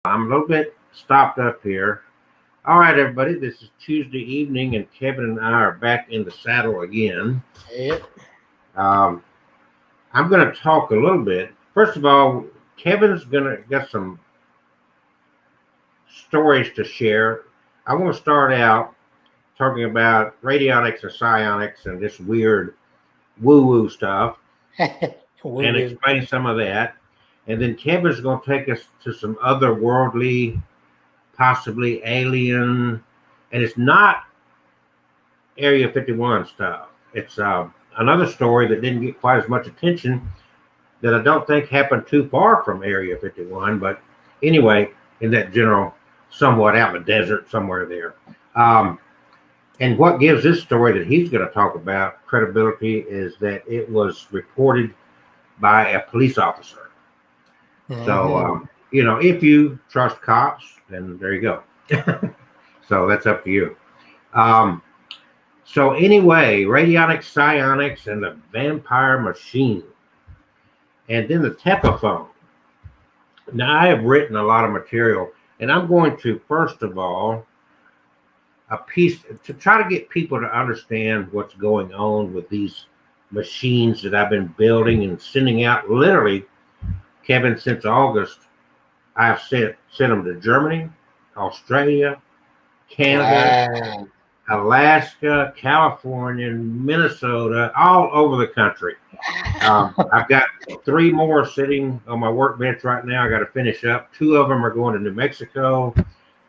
I'm a little bit stopped up here. All right, everybody, this is Tuesday evening, and Kevin and I are back in the saddle again. Yep. Um, I'm going to talk a little bit. First of all, Kevin's going to get some stories to share. I want to start out talking about radionics and psionics and this weird woo-woo stuff and Woo-woo. explain some of that. And then Kevin's going to take us to some otherworldly, possibly alien, and it's not Area 51 stuff. It's another story that didn't get quite as much attention that I don't think happened too far from Area 51, but anyway, in that general, somewhat out in the desert somewhere there. And what gives this story that he's going to talk about credibility is that it was reported by a police officer. So, if you trust cops, then there you go. So that's up to you. So anyway, Radionics, Psionics, and the Vampire Machine. And then the Tepahone. Now, I have written a lot of material, and I'm going to, first of all, a piece to try to get people to understand what's going on with these machines that I've been building and sending out. Literally, Kevin, since August, I've sent them to Germany, Australia, Canada, Alaska, California, Minnesota, all over the country. I've got 3 more sitting on my workbench right now. I got to finish up. 2 of them are going to New Mexico,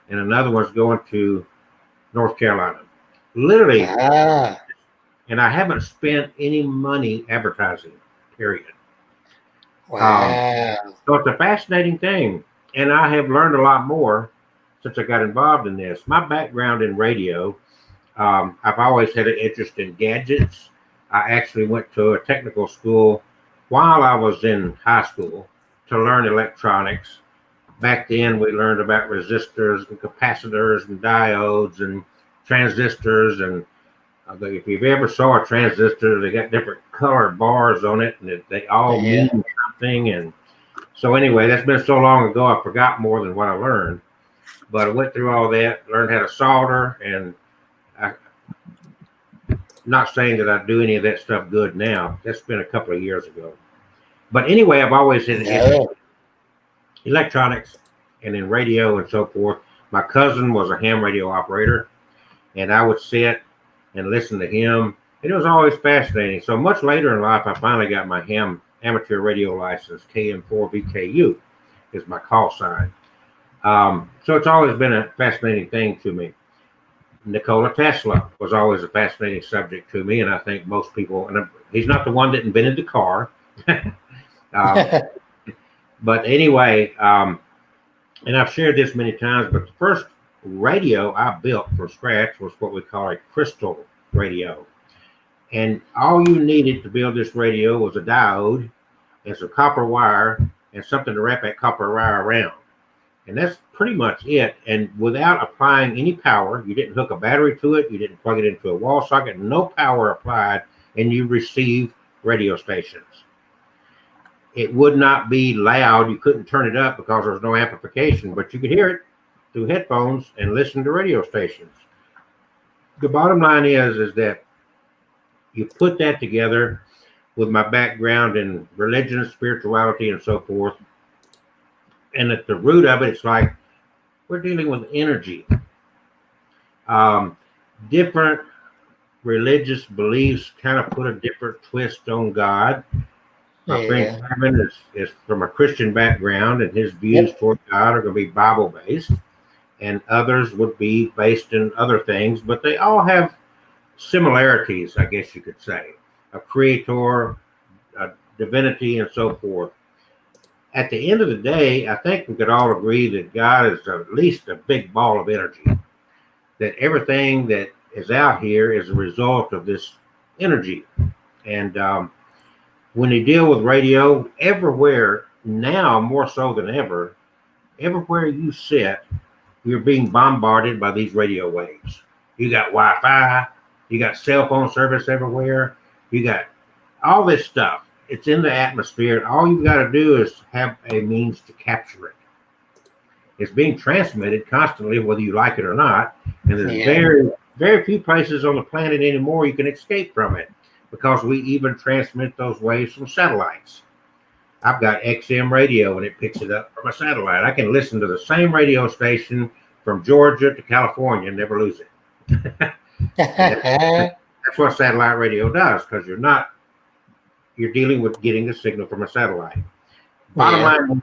and another one's going to North Carolina. Literally, and I haven't spent any money advertising, period. Wow. So it's a fascinating thing, and I have learned a lot more since I got involved in this. My background in radio, I've always had an interest in gadgets. I actually went to a technical school while I was in high school to learn electronics. Back then, we learned about resistors and capacitors and diodes and transistors. And if you've ever saw a transistor, they got different color bars on it, and they all mean something. And so anyway, that's been so long ago, I forgot more than what I learned. But I went through all that, learned how to solder, and I'm not saying that I do any of that stuff good now. That's been a couple of years ago. But anyway, I've always had electronics and in radio and so forth. My cousin was a ham radio operator, and I would sit and listen to him. It was always fascinating. So much later in life, I finally got my ham amateur radio license. KM4VKU is my call sign. So it's always been a fascinating thing to me. Nikola Tesla was always a fascinating subject to me, and I think most people, and he's not the one that invented the car. But anyway, and I've shared this many times, but the first radio I built from scratch was what we call a crystal radio. And all you needed to build this radio was a diode and some copper wire and something to wrap that copper wire around. And that's pretty much it. And without applying any power, you didn't hook a battery to it, you didn't plug it into a wall socket, no power applied, and you receive radio stations. It would not be loud. You couldn't turn it up because there was no amplification, but you could hear it through headphones and listen to radio stations. The bottom line is that you put that together with my background in religion, spirituality, and so forth. And at the root of it, it's like we're dealing with energy. Different religious beliefs kind of put a different twist on God. My friend Kevin is from a Christian background, and his views toward God are going to be Bible-based, and others would be based in other things, but they all have similarities, I guess you could say. A creator, a divinity, and so forth. At the end of the day, I think we could all agree that God is at least a big ball of energy, that everything that is out here is a result of this energy. And when you deal with radio, everywhere now, more so than ever, everywhere you sit, you're being bombarded by these radio waves. You got Wi-Fi, you got cell phone service everywhere, you got all this stuff. It's in the atmosphere. All you've got to do is have a means to capture it. It's being transmitted constantly, whether you like it or not. And there's Yeah. very few places on the planet anymore you can escape from it, because we even transmit those waves from satellites. I've got XM radio and it picks it up from a satellite. I can listen to the same radio station from Georgia to California and never lose it. That's what satellite radio does, because you're dealing with getting a signal from a satellite. Bottom line is,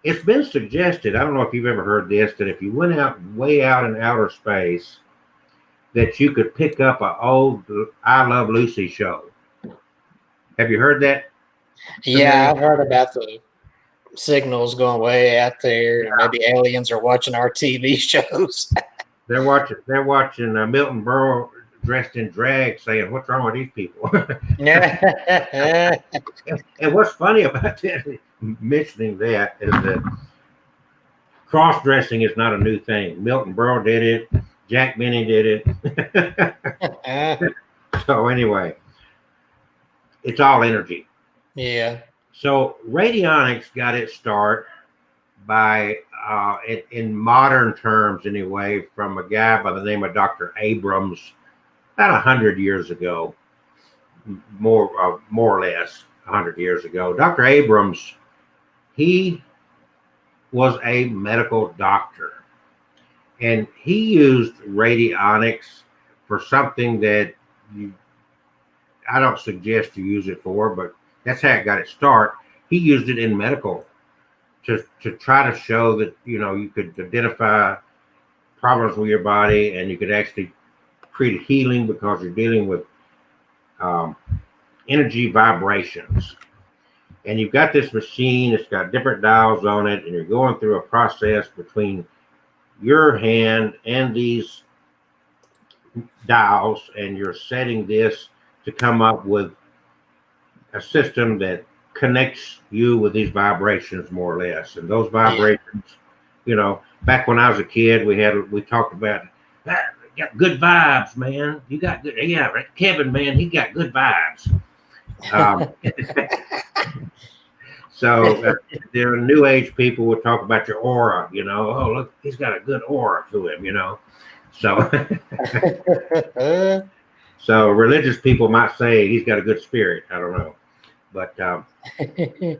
it's been suggested, I don't know if you've ever heard this, that if you went out way out in outer space, that you could pick up an old I Love Lucy show. Have you heard that? Yeah, I've heard about the signals going way out there, and maybe aliens are watching our TV shows. They're watching Milton Berle dressed in drag, saying, "What's wrong with these people?" And what's funny about that, mentioning that, is that cross-dressing is not a new thing. Milton Berle did it. Jack Benny did it. So anyway, it's all energy. Yeah. So radionics got its start by, in modern terms anyway, from a guy by the name of Dr. Abrams, about 100 years ago, more or less 100 years ago. Dr. Abrams, he was a medical doctor, and he used radionics for something that I don't suggest you use it for, but that's how it got its start. He used it in medical to try to show that, you could identify problems with your body, and you could actually create healing, because you're dealing with energy vibrations. And you've got this machine, it's got different dials on it, and you're going through a process between your hand and these dials, and you're setting this to come up with a system that connects you with these vibrations, more or less. And those vibrations, back when I was a kid, we talked about, got good vibes, man. You got good, right? Kevin, man, he got good vibes. So there are new age people would talk about your aura, oh, look, he's got a good aura to him, So, so religious people might say he's got a good spirit. I don't know. But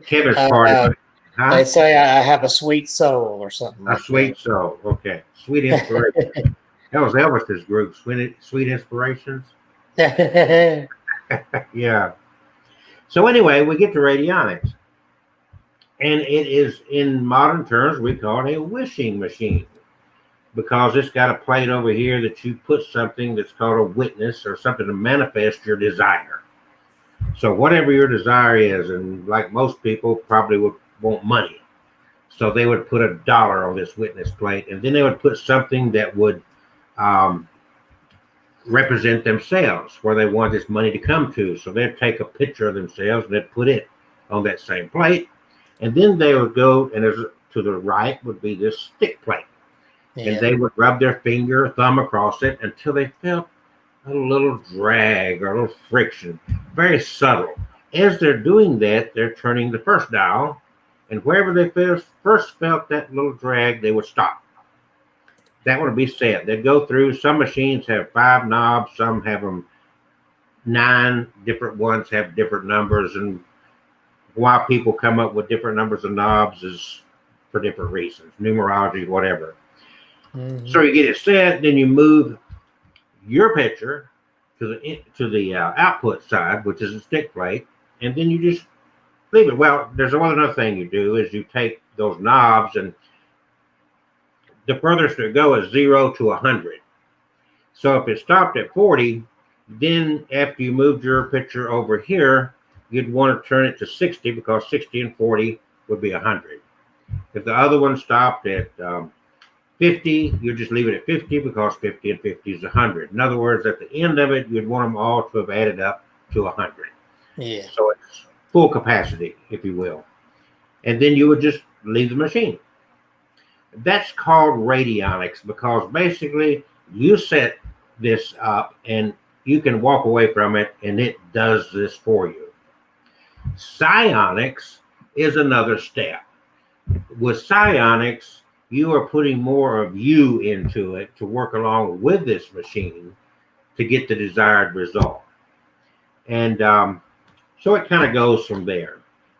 Kevin's part of it. Huh? They say I have a sweet soul or something. A sweet soul. Okay. Sweet Inspiration. That was Elvis's group, Sweet Inspirations. Yeah. So anyway, we get to radionics. And it is, in modern terms, we call it a wishing machine, because it's got a plate over here that you put something that's called a witness, or something to manifest your desire. So whatever your desire is, and like most people probably would want money, so they would put $1 on this witness plate, and then they would put something that would represent themselves, where they want this money to come to. So they'd take a picture of themselves and they'd put it on that same plate. And then they would go, and to the right would be this stick plate. And they would rub their finger or thumb across it until they felt a little drag or a little friction, very subtle. As they're doing that, they're turning the first dial, and wherever they first felt that little drag, they would stop. That would be set. They'd go through. Some machines have 5 knobs, some have them 9. Different ones have different numbers, and why people come up with different numbers of knobs is for different reasons, numerology, whatever. Mm-hmm. So you get it set, then you move your picture to the output side, which is a stick plate, and then you just leave it. Well, there's another thing you do is you take those knobs, and the furthest it go is 0 to 100. So if it stopped at 40, then after you moved your picture over here, you'd want to turn it to 60, because 60 and 40 would be 100. If the other one stopped at 50, you just leave it at 50, because 50 and 50 is 100. In other words, at the end of it, you'd want them all to have added up to 100. Yeah. So it's full capacity, if you will. And then you would just leave the machine. That's called radionics, because basically you set this up and you can walk away from it, and it does this for you. Psionics is another step. With psionics, you are putting more of you into it to work along with this machine to get the desired result. And so it kind of goes from there.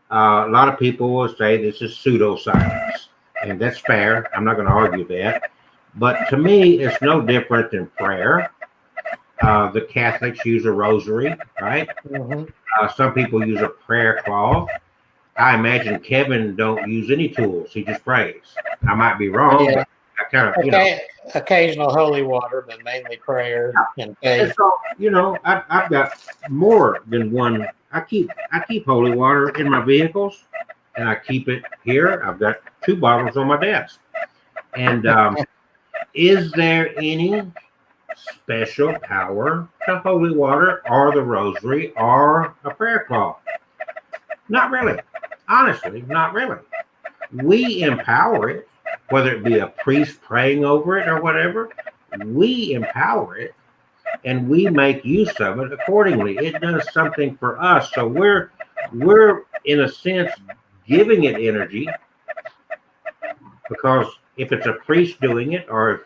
A lot of people will say this is pseudoscience, and that's fair. I'm not going to argue that. But to me, it's no different than prayer. The Catholics use a rosary, right? Mm-hmm. Some people use a prayer cloth. I imagine Kevin don't use any tools. He just prays. I might be wrong, Yeah. but I kind of, Occasional holy water, but mainly prayer and faith. so, I've got more than one. I keep holy water in my vehicles, and I keep it here. I've got 2 bottles on my desk. And is there any special power to holy water or the rosary or a prayer cloth? Not really. Honestly, not really. We empower it, whether it be a priest praying over it or whatever. We empower it, and we make use of it accordingly. It does something for us. So we're in a sense giving it energy, because if it's a priest doing it, or if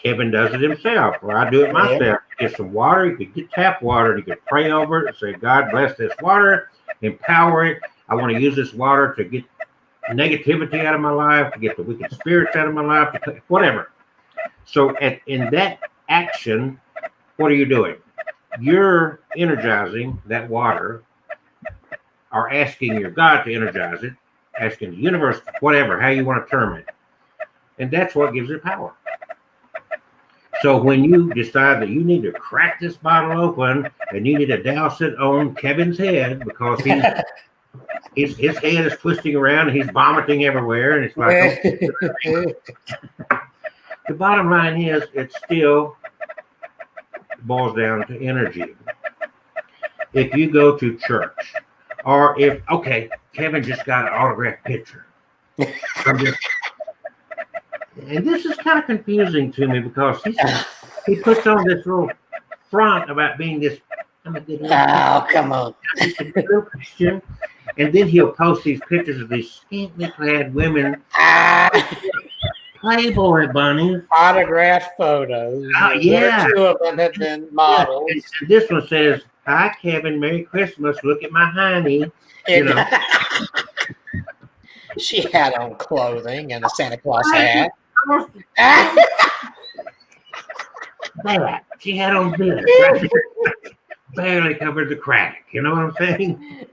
Kevin does it himself, or I do it myself, get some water, you could get tap water, and you could pray over it and say, God bless this water, empower it. I want to use this water to get negativity out of my life, to get the wicked spirits out of my life, whatever. So in that action, what are you doing? You're energizing that water, or asking your God to energize it, asking the universe, whatever, how you want to term it. And that's what gives it power. So when you decide that you need to crack this bottle open and you need to douse it on Kevin's head because his head is twisting around and he's vomiting everywhere, and it's like, the bottom line is it still boils down to energy. If you go to church, or if, Kevin just got an autographed picture. And this is kind of confusing to me because he puts on this little front about being this. I'm a good come on. Christian. And then he'll post these pictures of these scantily clad women. Playboy bunnies. Autographed photos. Yeah. 2 of them have been models. And this one says, "Hi, Kevin. Merry Christmas. Look at my hiney." She had on clothing and a Santa Claus hat. That. She had on this. Right? Barely covered the crack. You know what I'm saying?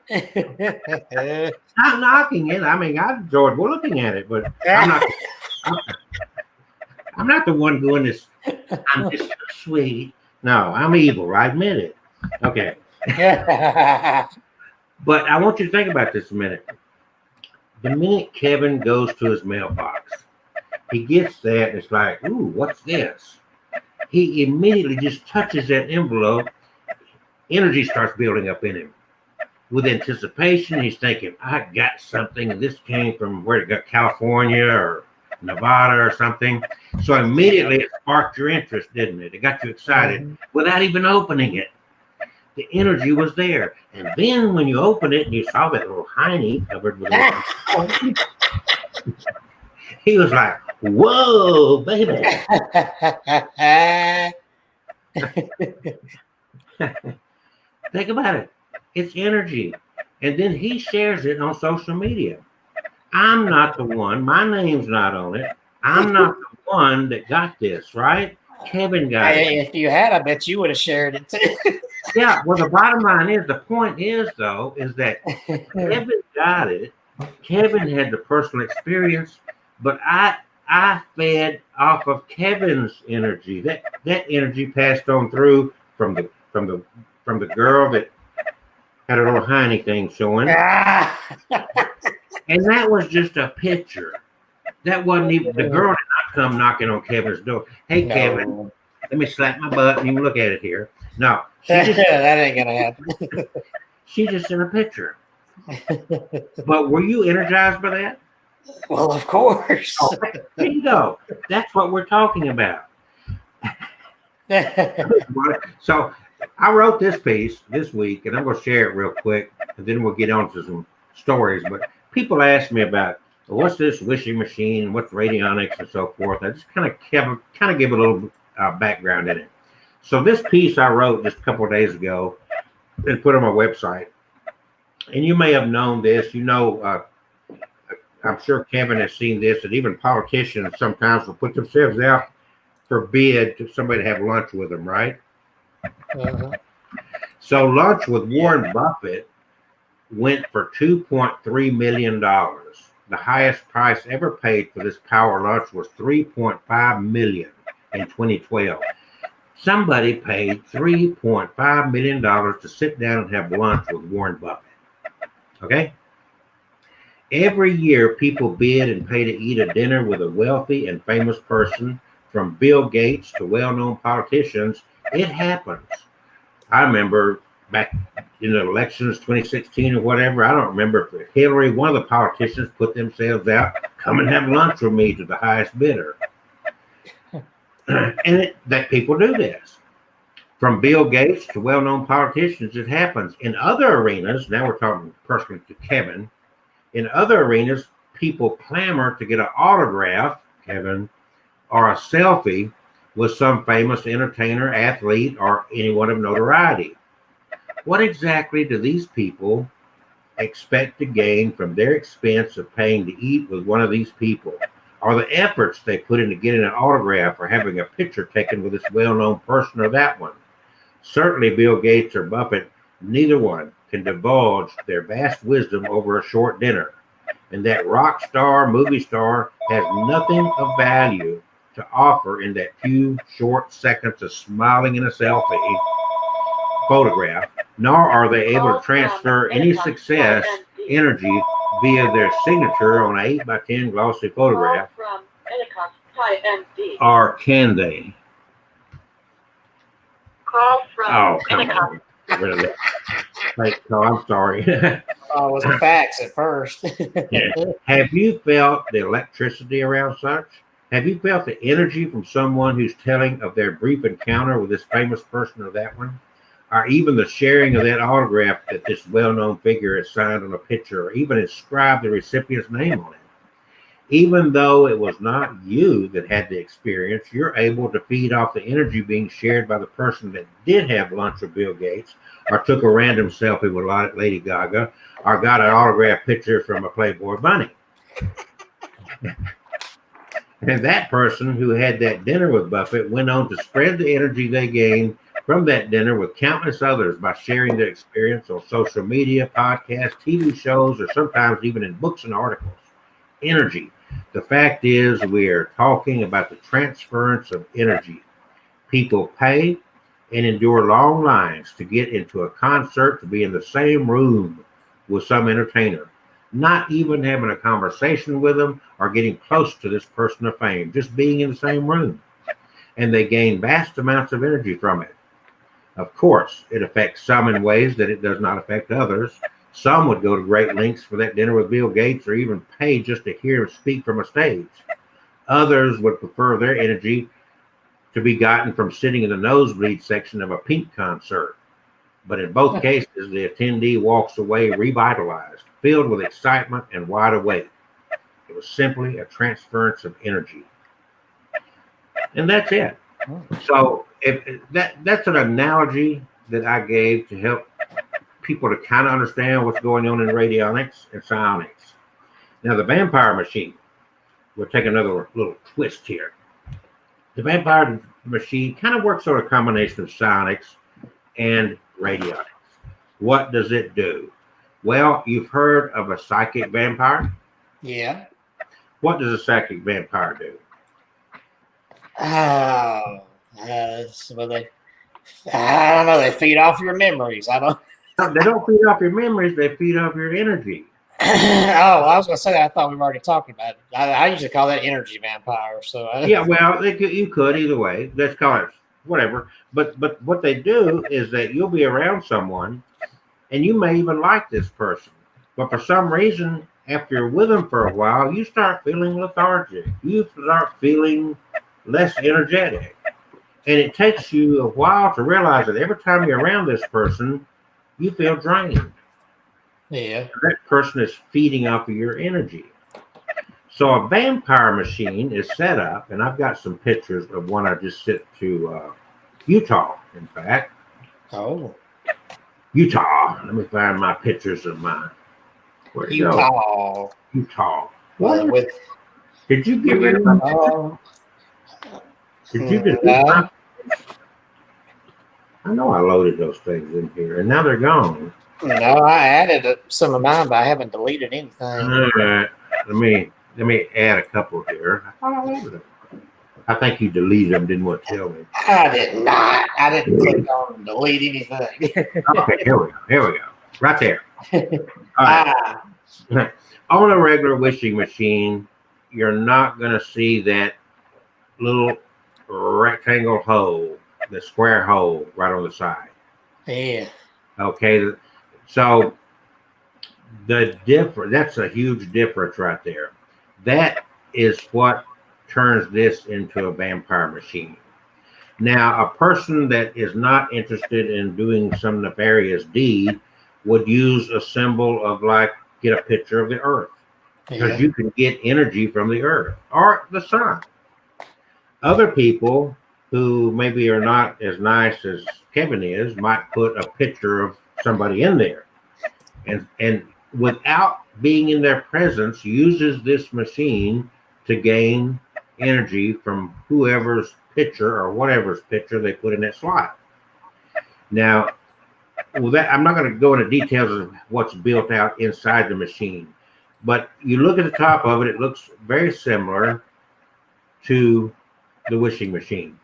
Not knocking it. I mean, I enjoyed looking at it, but I'm not the one doing this. I'm just sweet. No, I'm evil. I admit it. Okay. But I want you to think about this a minute. The minute Kevin goes to his mailbox, he gets that, and it's like, ooh, what's this? He immediately just touches that envelope. Energy starts building up in him. With anticipation, he's thinking, I got something, and this came from where it got, California or Nevada or something. So immediately it sparked your interest, didn't it? It got you excited without even opening it. The energy was there. And then when you opened it and you saw that little hiney covered with it, he was like, whoa, baby. Think about it. It's energy. And then he shares it on social media. I'm not the one. My name's not on it. I'm not the one that got this, right? Kevin got it. If you had, I bet you would have shared it too. Yeah, well, the bottom line is, the point is, though, is that Kevin got it. Kevin had the personal experience, but I fed off of Kevin's energy. That energy passed on through from the girl that had a little hiney thing showing. And that was just a picture. That wasn't even, the girl did not come knocking on Kevin's door. Hey, Kevin, let me slap my butt and you can look at it here. No. That ain't going to happen. She just sent a picture. But were you energized by that? Well, of course. Oh, there you go. That's what we're talking about. So I wrote this piece this week, and I'm going to share it real quick, and then we'll get on to some stories. But people ask me about well, what's this wishing machine? What's radionics and so forth? I just kind of give a little background in it. So this piece I wrote just a couple of days ago and put on my website, and you may have known this. I'm sure Kevin has seen this, that even politicians sometimes will put themselves out for bid to somebody to have lunch with them, right? Uh-huh. So lunch with Warren Buffett went for $2.3 million. The highest price ever paid for this power lunch was $3.5 million in 2012. Somebody paid $3.5 million to sit down and have lunch with Warren Buffett. Okay? Every year, people bid and pay to eat a dinner with a wealthy and famous person, from Bill Gates to well-known politicians. It happens. I remember back in the elections 2016 or whatever, I don't remember if Hillary, one of the politicians, put themselves out, come and have lunch with me, to the highest bidder. And that people do this. From Bill Gates to well-known politicians, it happens. In other arenas, now we're talking personally to Kevin, in other arenas, people clamor to get an autograph, Kevin, or a selfie with some famous entertainer, athlete, or anyone of notoriety. What exactly do these people expect to gain from their expense of paying to eat with one of these people? Or the efforts they put into getting an autograph or having a picture taken with this well-known person or that one? Certainly Bill Gates or Buffett, neither one can divulge their vast wisdom over a short dinner. And that rock star, movie star, has nothing of value to offer in that few short seconds of smiling in a selfie photograph, nor are they able to transfer any success energy via their signature on an 8x10 glossy photograph. Or can they? Call from Oh, come on. Oh, I'm sorry. Oh, it was a fax at first. Yeah. Have you felt the electricity around such? Have you felt the energy from someone who's telling of their brief encounter with this famous person or that one? Or even the sharing of that autograph that this well-known figure has signed on a picture, or even inscribed the recipient's name on it? Even though it was not you that had the experience, you're able to feed off the energy being shared by the person that did have lunch with Bill Gates, or took a random selfie with Lady Gaga, or got an autographed picture from a Playboy bunny. And that person who had that dinner with Buffett went on to spread the energy they gained from that dinner with countless others by sharing their experience on social media, podcasts, TV shows, or sometimes even in books and articles. Energy. The fact is, we're talking about the transference of energy. People pay and endure long lines to get into a concert, to be in the same room with some entertainer, not even having a conversation with them or getting close to this person of fame, just being in the same room. And they gain vast amounts of energy from it. Of course, it affects some in ways that it does not affect others. Some would go to great lengths for that dinner with Bill Gates, or even pay just to hear him speak from a stage. Others would prefer their energy to be gotten from sitting in the nosebleed section of a Pink concert. But in both cases, the attendee walks away revitalized, filled with excitement and wide awake. It was simply a transference of energy. And that's it. So that's an analogy that I gave to help people to kind of understand what's going on in radionics and psionics. Now, the vampire machine, we'll take another little twist here. The vampire machine kind of works on a combination of psionics and radionics. What does it do? Well, you've heard of a psychic vampire? Yeah. What does a psychic vampire do? Oh, I don't know. They feed off your memories. I don't. They don't feed off your memories. They feed off your energy. Oh, I was going to say that. I thought we were already talking about it. I usually call that energy vampire. So yeah, well, you could either way. Let's call it whatever. But what they do is that you'll be around someone, and you may even like this person, but for some reason, after you're with them for a while, you start feeling lethargic. You start feeling less energetic, and it takes you a while to realize that every time you're around this person, you feel drained. Yeah. That person is feeding off of your energy. So a vampire machine is set up, and I've got some pictures of one I just sent to Utah, in fact. Oh. Utah. Let me find my pictures of mine. Where'd it Utah. go? Utah. What? With Did you get rid of my pictures? Did you delete my? I know I loaded those things in here, and now they're gone. No, I added some of mine, but I haven't deleted anything. All right. Let me add a couple here. I thought I loaded them. I think you deleted them, didn't want to tell me. I did not. I didn't click on delete anything. Okay, here we go. Here we go. Right there. All right. On a regular wishing machine, you're not going to see that little rectangle hole, the square hole right on the side. Yeah. Okay. So that's a huge difference right there. That is what turns this into a vampire machine. Now, a person that is not interested in doing some nefarious deed would use a symbol of, like, get a picture of the earth, because you can get energy from the earth or the sun. Other people who maybe are not as nice as Kevin is might put a picture of somebody in there, and without being in their presence, uses this machine to gain energy from whoever's picture or whatever's picture they put in that slot. Now, I'm not going to go into details of what's built out inside the machine, but you look at the top of it, it looks very similar to the wishing machine.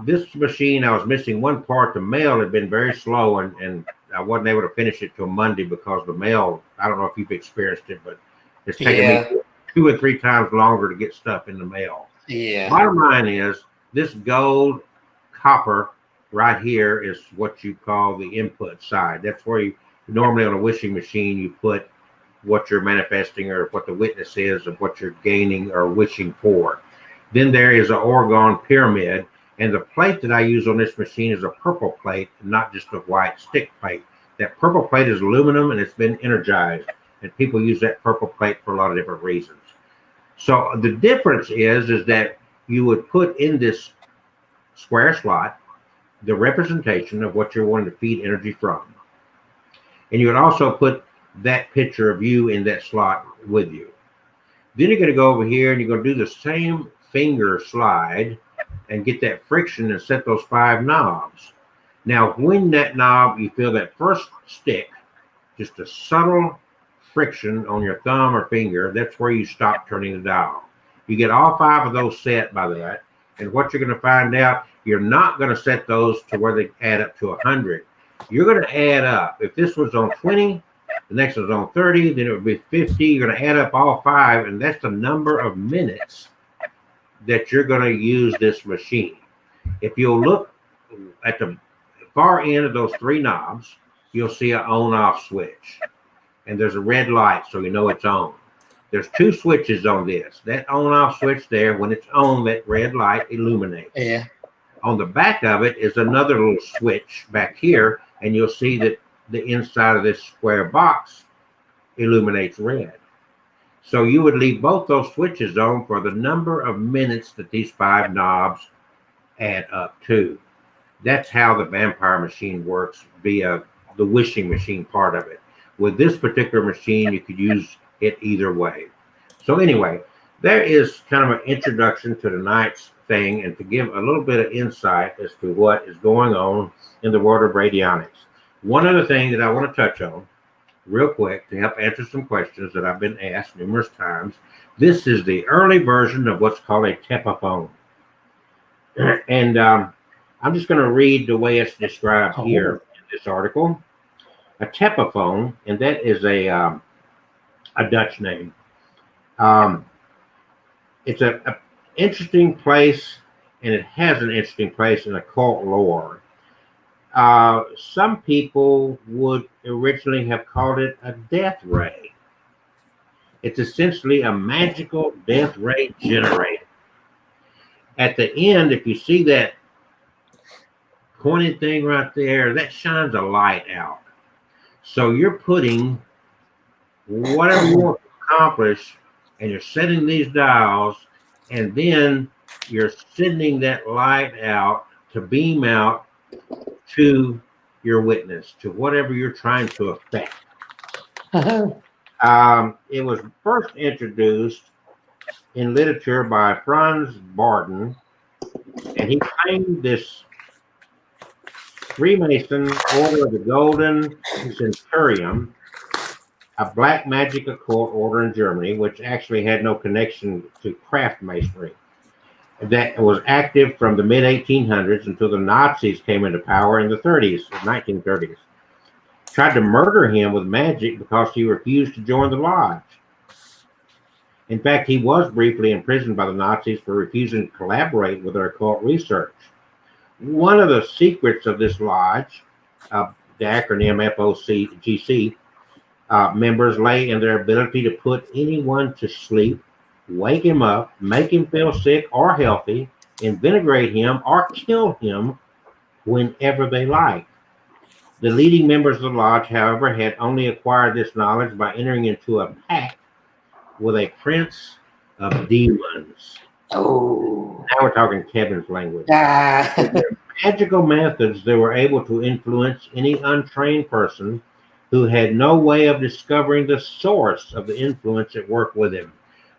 This machine, I was missing one part. The mail had been very slow, and I wasn't able to finish it till Monday because the mail, I don't know if you've experienced it, but it's taken me 2 or 3 times longer to get stuff in the mail. Yeah. Bottom line is, this gold copper right here is what you call the input side. That's where you normally, on a wishing machine, you put what you're manifesting or what the witness is of what you're gaining or wishing for. Then there is an orgone pyramid, and the plate that I use on this machine is a purple plate, not just a white stick plate. That purple plate is aluminum, and it's been energized, and people use that purple plate for a lot of different reasons. So the difference is that you would put in this square slot the representation of what you're wanting to feed energy from. And you would also put that picture of you in that slot with you. Then you're going to go over here and you're going to do the same finger slide and get that friction and set those 5 knobs. Now, when that knob, you feel that first stick, just a subtle friction on your thumb or finger, that's where you stop turning the dial. You get all 5 of those set by that. And what you're going to find out, you're not going to set those to where they add up to 100. You're going to add up. If this was on 20, the next one's on 30, then it would be 50. You're going to add up all 5, and that's the number of minutes that you're going to use this machine. If you'll look at the far end of those 3 knobs, you'll see an on-off switch. And there's a red light, so you know it's on. There's 2 switches on this. That on-off switch there, when it's on, that red light illuminates. Yeah. On the back of it is another little switch back here, and you'll see that the inside of this square box illuminates red. So you would leave both those switches on for the number of minutes that these 5 knobs add up to. That's how the vampire machine works via the wishing machine part of it. With this particular machine, you could use it either way. So anyway, there is kind of an introduction to tonight's thing, and to give a little bit of insight as to what is going on in the world of radionics. One other thing that I want to touch on real quick to help answer some questions that I've been asked numerous times. This is the early version of what's called a Tepahone. And I'm just going to read the way it's described here in this article. A Tepahone, and that is a Dutch name. It's a interesting place, and it has an interesting place in occult lore. Some people would originally have called it a death ray. It's essentially a magical death ray generator. At the end, if you see that pointed thing right there, that shines a light out. So you're putting whatever you want to accomplish and you're setting these dials, and then you're sending that light out to beam out to your witness, to whatever you're trying to affect. It was first introduced in literature by Franz Barton, and he claimed this Freemason Order of the Golden Centurion, a black magic occult order in Germany, which actually had no connection to craft masonry, that was active from the mid-1800s until the Nazis came into power in the 1930s. Tried to murder him with magic because he refused to join the lodge. In fact, he was briefly imprisoned by the Nazis for refusing to collaborate with their occult research. One of the secrets of this lodge, the acronym FOCGC, members lay in their ability to put anyone to sleep, wake him up, make him feel sick or healthy, invigorate him, or kill him whenever they like. The leading members of the lodge, however, had only acquired this knowledge by entering into a pact with a prince of demons. Oh. Now we're talking Kevin's language. With their magical methods, they were able to influence any untrained person who had no way of discovering the source of the influence at work with him.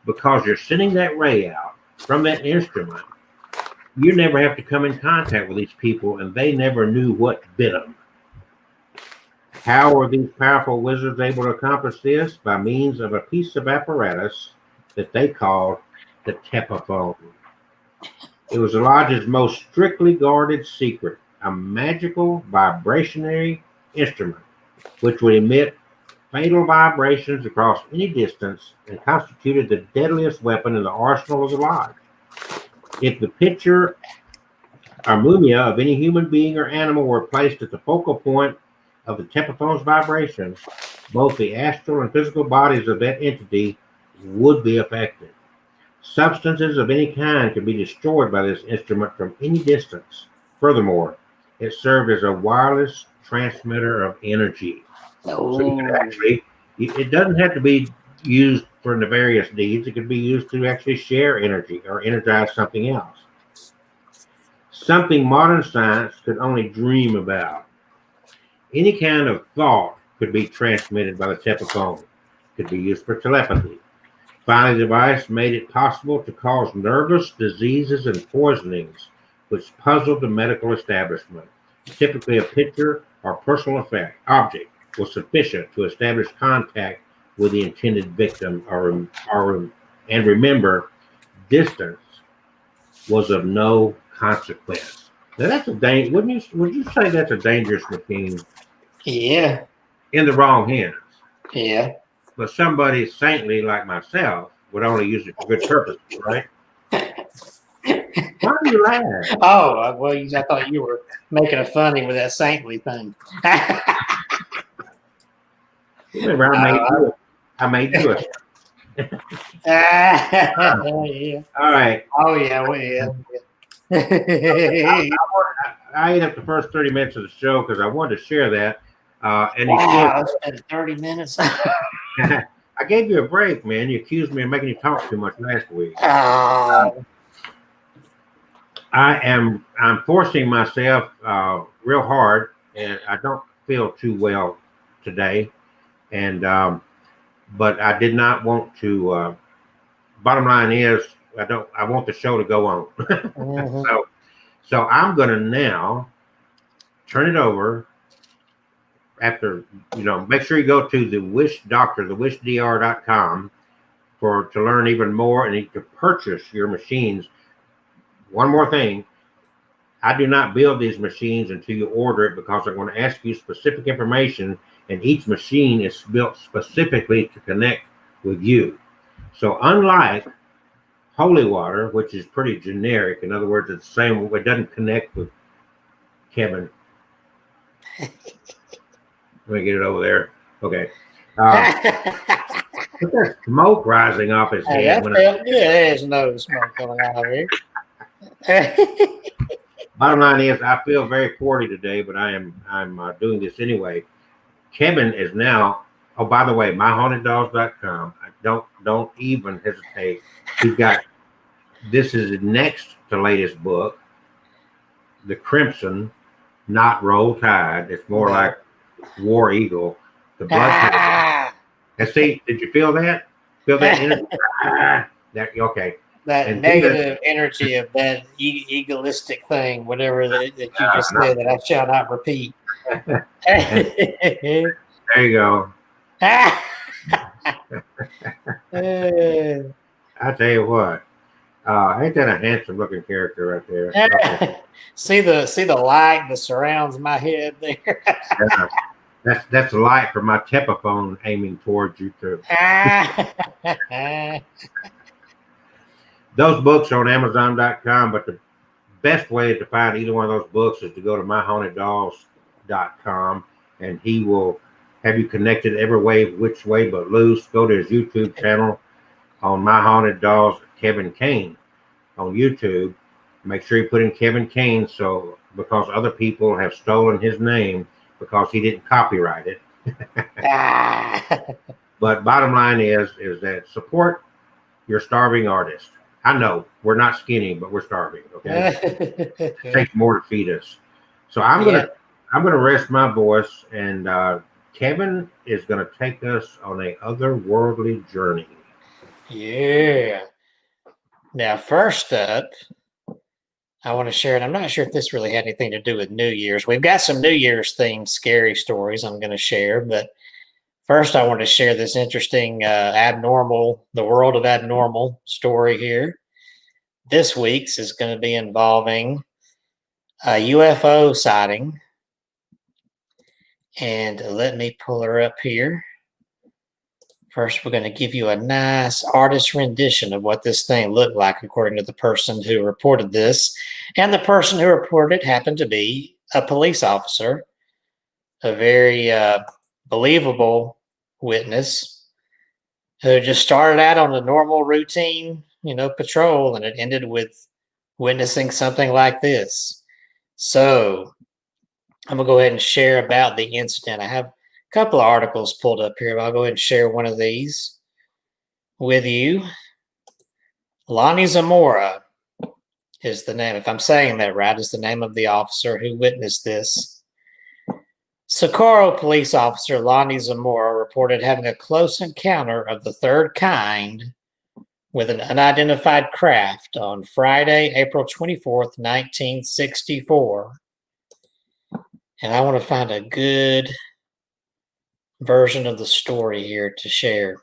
Because you're sending that ray out from that instrument, you never have to come in contact with these people, and they never knew what bit them. How were these powerful wizards able to accomplish this? By means of a piece of apparatus that they called the Tepahone. It was the lodge's most strictly guarded secret, a magical vibrationary instrument which would emit fatal vibrations across any distance and constituted the deadliest weapon in the arsenal of the lodge. If the picture or mumia of any human being or animal were placed at the focal point of the Tepaphone's vibration, both the astral and physical bodies of that entity would be affected. Substances of any kind could be destroyed by this instrument from any distance. Furthermore, it served as a wireless transmitter of energy. So you could actually, it doesn't have to be used for nefarious deeds. It could be used to actually share energy or energize something else. Something modern science could only dream about. Any kind of thought could be transmitted by the Tepahone. Could be used for telepathy. Finally, the device made it possible to cause nervous diseases and poisonings, which puzzled the medical establishment. Typically, a picture or personal object was sufficient to establish contact with the intended victim, and remember, distance was of no consequence. Now that's a would you say that's a dangerous machine? Yeah. In the wrong hands. Yeah. But somebody saintly like myself would only use it for good purpose, right? Why do you laugh? Oh, well, I thought you were making a funny with that saintly thing. Remember, I made you a Yeah. All right. Oh, yeah. Well, yeah. I ate up the first 30 minutes of the show because I wanted to share that. And wow, it's been 30 minutes. I gave you a break, man. You accused me of making you talk too much last week. I'm forcing myself real hard, and I don't feel too well today. And but I did not want to. Bottom line is, I want the show to go on. Mm-hmm. So I'm gonna now turn it over. After, make sure you go to the Wish Doctor, thewishdr.com to learn even more and to purchase your machines. One more thing, I do not build these machines until you order it because I'm going to ask you specific information, and each machine is built specifically to connect with you. So unlike holy water, which is pretty generic, in other words, it's the same, it doesn't connect with Kevin. Let me get it over there. Okay. There's smoke rising off his head. There's no smoke coming out of here. Bottom line is, I feel very poorly today, but I'm doing this anyway. Kevin is now. Oh, by the way, myhaunteddogs.com. Don't even hesitate. He's got this is the next to latest book, The Crimson, not Roll Tide. It's more like War Eagle. The blood. And see, did you feel that? Feel that energy? That okay. That and negative energy of that egoistic thing, whatever that you just said, that I shall not repeat. There you go. I tell you what, ain't that a handsome looking character right there? Okay. See the light that surrounds my head there. That's the light from my Tepahone aiming towards you too. Those books are on Amazon.com, but the best way to find either one of those books is to go to myhauntedDolls.com, and he will have you connected every way, which way but loose. Go to his YouTube channel on My Haunted Dolls, Kevin Kane on YouTube. Make sure you put in Kevin Kane, so because other people have stolen his name because he didn't copyright it. But bottom line is that support your starving artist. I know we're not skinny, but we're starving. Okay, it takes more to feed us. So I'm gonna rest my voice, and Kevin is gonna take us on a otherworldly journey. Yeah. Now, first up, I want to share, and I'm not sure if this really had anything to do with New Year's. We've got some New Year's themed scary stories I'm going to share, but first I want to share this interesting the world of abnormal story here. This week's is going to be involving a UFO sighting. And let me pull her up here. First, we're going to give you a nice artist rendition of what this thing looked like, according to the person who reported this. And the person who reported it happened to be a police officer, a very believable witness who just started out on a normal routine, patrol, and it ended with witnessing something like this. So I'm going to go ahead and share about the incident. I have couple of articles pulled up here, but I'll go ahead and share one of these with you. Lonnie Zamora is the name, if I'm saying that right, is the name of the officer who witnessed this. Socorro police officer Lonnie Zamora reported having a close encounter of the third kind with an unidentified craft on Friday, April 24th, 1964. And I want to find a good version of the story here to share.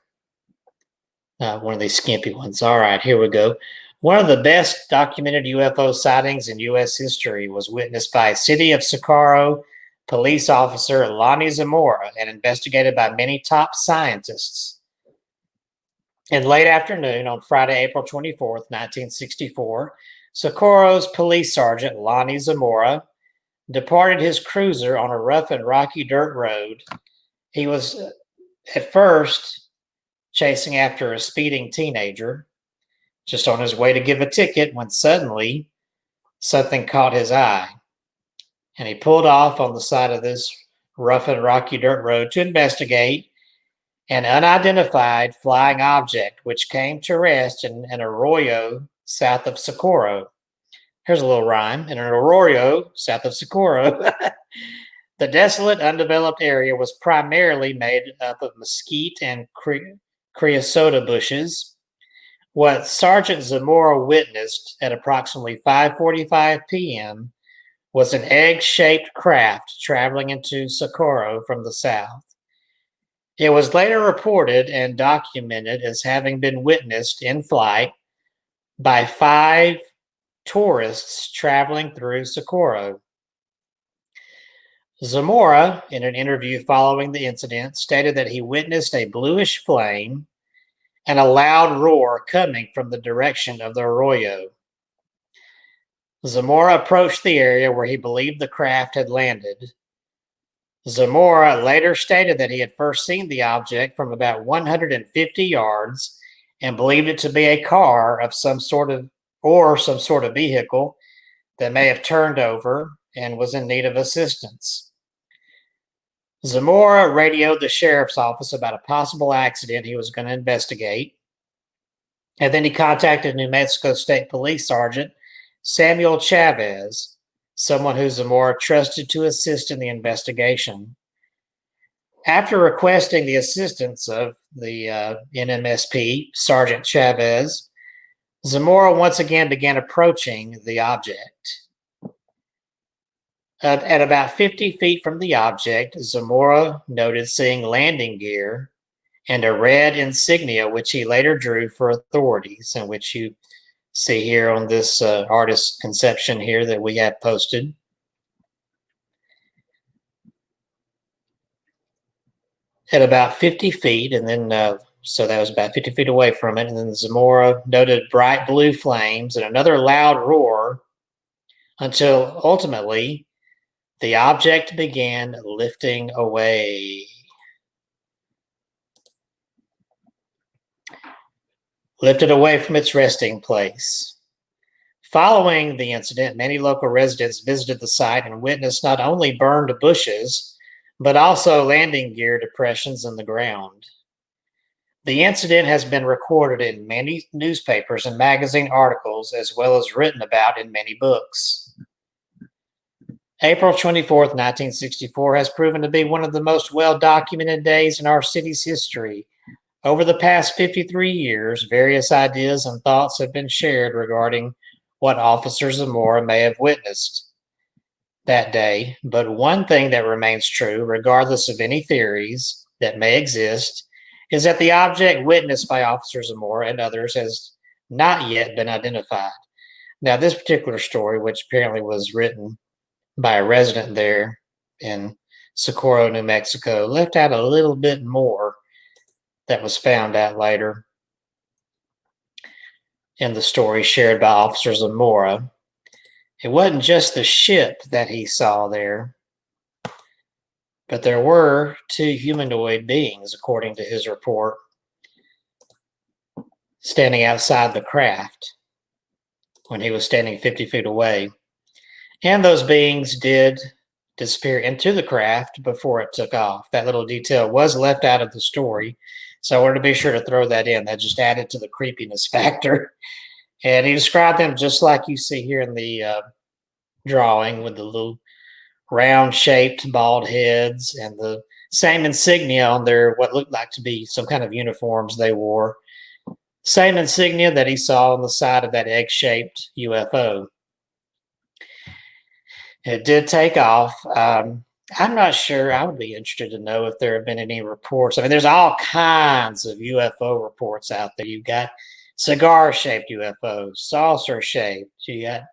One of these skimpy ones. All right, here we go. One of the best documented UFO sightings in U.S. history was witnessed by City of Socorro police officer Lonnie Zamora and investigated by many top scientists. In late afternoon on Friday, April 24th, 1964, Socorro's police sergeant Lonnie Zamora departed his cruiser on a rough and rocky dirt road. He was at first chasing after a speeding teenager, just on his way to give a ticket, when suddenly something caught his eye. And he pulled off on the side of this rough and rocky dirt road to investigate an unidentified flying object, which came to rest in an arroyo south of Socorro. Here's a little rhyme. In an arroyo south of Socorro. The desolate, undeveloped area was primarily made up of mesquite and creosote bushes. What Sergeant Zamora witnessed at approximately 5:45 p.m. was an egg-shaped craft traveling into Socorro from the south. It was later reported and documented as having been witnessed in flight by 5 tourists traveling through Socorro. Zamora, in an interview following the incident, stated that he witnessed a bluish flame and a loud roar coming from the direction of the arroyo. Zamora approached the area where he believed the craft had landed. Zamora later stated that he had first seen the object from about 150 yards and believed it to be a car of some sort of vehicle that may have turned over and was in need of assistance. Zamora radioed the sheriff's office about a possible accident he was going to investigate. And then he contacted New Mexico State Police Sergeant Samuel Chavez, someone who Zamora trusted to assist in the investigation. After requesting the assistance of the NMSP, Sergeant Chavez, Zamora once again began approaching the object. At about 50 feet from the object, Zamora noted seeing landing gear and a red insignia, which he later drew for authorities, and which you see here on this artist's conception here that we have posted. At about 50 feet, and then so that was about 50 feet away from it, and then Zamora noted bright blue flames and another loud roar until ultimately the object began lifting away. Lifted away from its resting place. Following the incident, many local residents visited the site and witnessed not only burned bushes, but also landing gear depressions in the ground. The incident has been recorded in many newspapers and magazine articles, as well as written about in many books. April 24th, 1964 has proven to be one of the most well-documented days in our city's history. Over the past 53 years, various ideas and thoughts have been shared regarding what Officer Zamora may have witnessed that day, but one thing that remains true, regardless of any theories that may exist, is that the object witnessed by Officer Zamora and others has not yet been identified. Now, this particular story, which apparently was written by a resident there in Socorro, New Mexico, left out a little bit more that was found out later in the story shared by Officer Zamora. It wasn't just the ship that he saw there, but there were two humanoid beings, according to his report, standing outside the craft when he was standing 50 feet away. And those beings did disappear into the craft before it took off. That little detail was left out of the story, so I wanted to be sure to throw that in. That just added to the creepiness factor. And he described them just like you see here in the drawing, with the little round-shaped bald heads and the same insignia on their what looked like to be some kind of uniforms they wore. Same insignia that he saw on the side of that egg-shaped UFO. It did take off. I'm not sure. I would be interested to know if there have been any reports. I mean, there's all kinds of UFO reports out there. You've got cigar-shaped UFOs, saucer-shaped. You got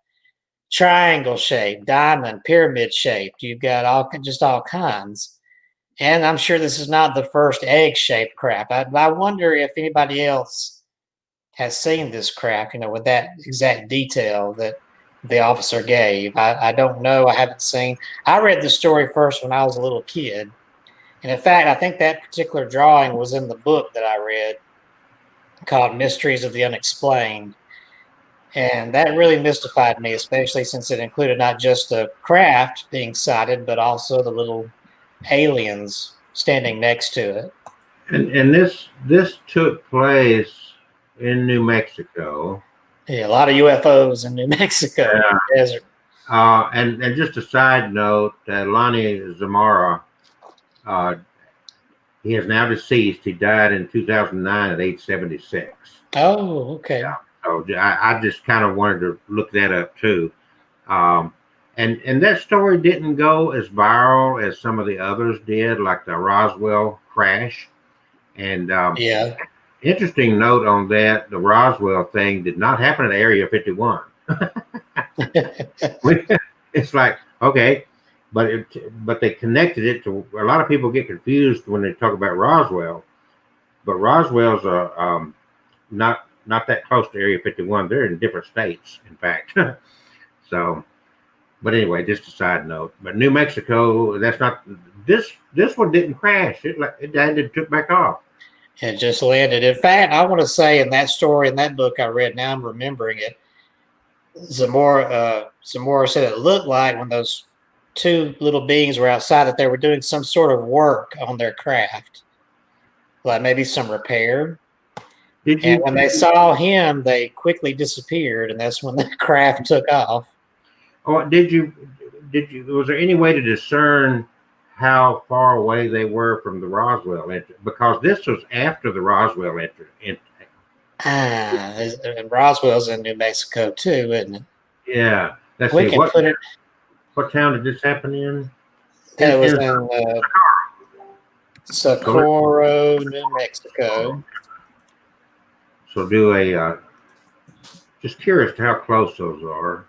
triangle-shaped, diamond, pyramid-shaped. You've got all kinds. And I'm sure this is not the first egg-shaped craft. I wonder if anybody else has seen this craft, with that exact detail that the officer gave. I don't know. I haven't seen. I read the story first when I was a little kid. And in fact, I think that particular drawing was in the book that I read called Mysteries of the Unexplained. And that really mystified me, especially since it included not just the craft being sighted, but also the little aliens standing next to it. And this took place in New Mexico. Yeah, a lot of UFOs in New Mexico desert. And just a side note, Lonnie Zamora, he is now deceased. He died in 2009 at age 76. Oh, okay. Yeah. So I just kind of wanted to look that up too. And that story didn't go as viral as some of the others did, like the Roswell crash. And yeah. Interesting note on that, the Roswell thing did not happen at Area 51. It's like, okay, but they connected it to, a lot of people get confused when they talk about Roswell, but Roswell's not that close to Area 51. They're in different states, in fact. So, but anyway, just a side note. But New Mexico, that's not, this one didn't crash. It took back off. It just landed. In fact, I want to say in that story, in that book I read, now I'm remembering it, Zamora said it looked like when those two little beings were outside, that they were doing some sort of work on their craft, like maybe some repair. And when they saw him, they quickly disappeared, and that's when the craft took off. Oh, was there any way to discern how far away they were from the Roswell entry? Because this was after the Roswell entry. And Roswell's in New Mexico too, isn't it? Yeah. Let's We see. can put it. What town did this happen in? That was in Socorro, New Mexico. So do just curious to how close those are.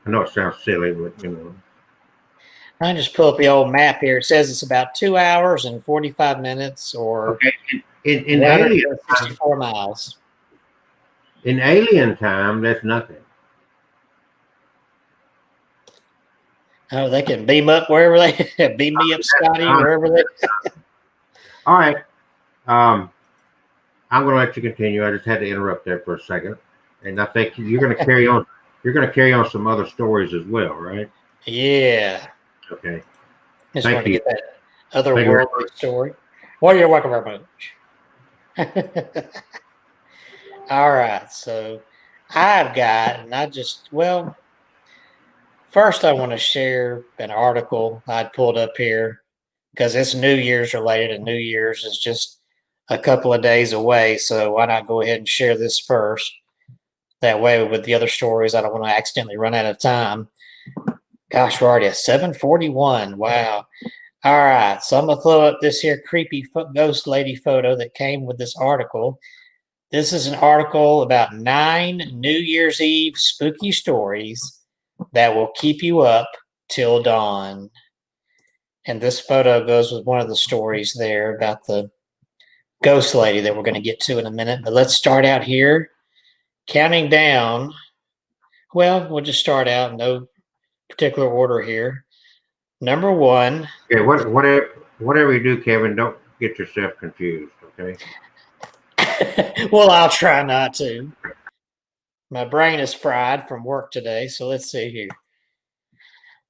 I know it sounds silly, but I just pull up the old map here. It says it's about 2 hours and 45 minutes, or okay. In alien 64 miles. In alien time, that's nothing. Oh, they can beam up wherever they beam me up, Scotty, wherever they. All right. I'm going to let you continue. I just had to interrupt there for a second, and I think you're going to carry on. You're going to carry on some other stories as well, right? Yeah. Okay. Just wanted to get that otherworldly story. Well, you're welcome very much. All right. So I've got, and first I want to share an article I'd pulled up here because it's New Year's related, and New Year's is just a couple of days away. So why not go ahead and share this first? That way, with the other stories, I don't want to accidentally run out of time. Gosh, we're already at 7:41. Wow. All right. So I'm going to throw up this here creepy ghost lady photo that came with this article. This is an article about 9 New Year's Eve spooky stories that will keep you up till dawn. And this photo goes with one of the stories there about the ghost lady that we're going to get to in a minute. But let's start out here. Counting down. Well, we'll just start out in no particular order here. Number 1. Yeah, whatever you do, Kevin, don't get yourself confused, okay? Well, I'll try not to. My brain is fried from work today, so let's see here.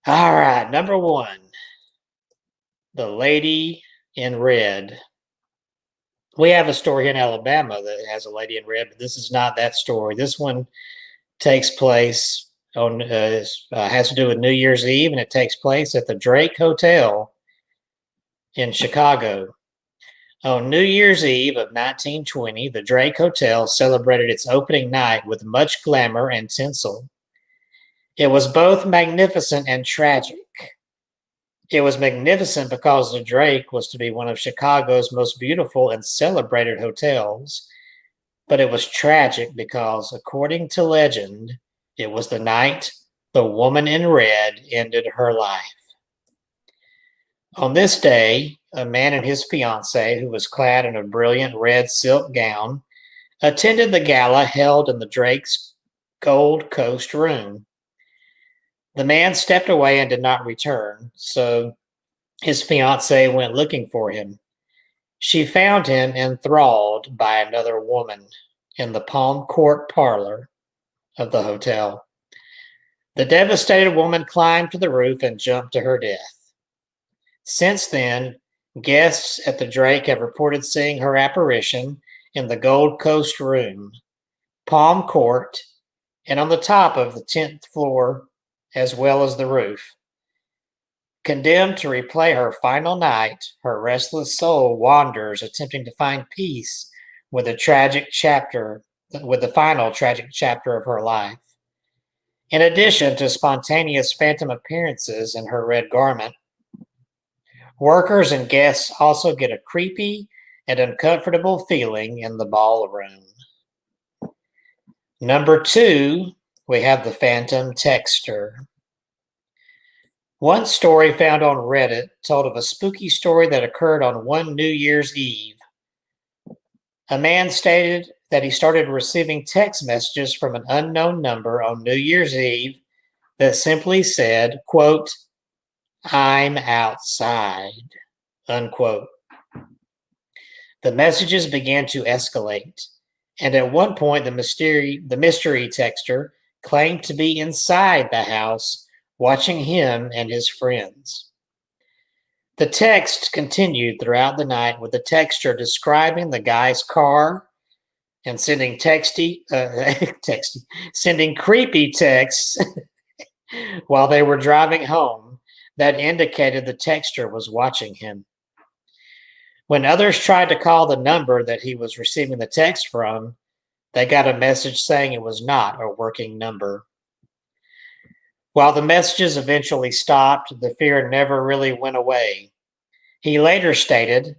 All right, number 1. The Lady in Red. We have a story in Alabama that has a lady in red, but this is not that story. This one takes place on has to do with New Year's Eve, and it takes place at the Drake Hotel in Chicago. On New Year's Eve of 1920, the Drake Hotel celebrated its opening night with much glamour and tinsel. It was both magnificent and tragic. It was magnificent because the Drake was to be one of Chicago's most beautiful and celebrated hotels, but it was tragic because, according to legend, it was the night the woman in red ended her life. On this day, a man and his fiancée, who was clad in a brilliant red silk gown, attended the gala held in the Drake's Gold Coast room. The man stepped away and did not return, so his fiancée went looking for him. She found him enthralled by another woman in the Palm Court parlor of the hotel. The devastated woman climbed to the roof and jumped to her death. Since then, guests at the Drake have reported seeing her apparition in the Gold Coast room, Palm Court, and on the top of the 10th floor, as well as the roof. Condemned to replay her final night, her restless soul wanders, attempting to find peace with the final tragic chapter of her life. In addition to spontaneous phantom appearances in her red garment, workers and guests also get a creepy and uncomfortable feeling in the ballroom. Number 2, we have the Phantom Texter. One story found on Reddit told of a spooky story that occurred on one New Year's Eve. A man stated that he started receiving text messages from an unknown number on New Year's Eve that simply said, quote, "I'm outside," unquote. The messages began to escalate, and at one point the mystery texter claimed to be inside the house watching him and his friends. The text continued throughout the night with the texter describing the guy's car and sending sending creepy texts while they were driving home that indicated the texter was watching him. When others tried to call the number that he was receiving the text from, they got a message saying it was not a working number. While the messages eventually stopped, the fear never really went away. He later stated,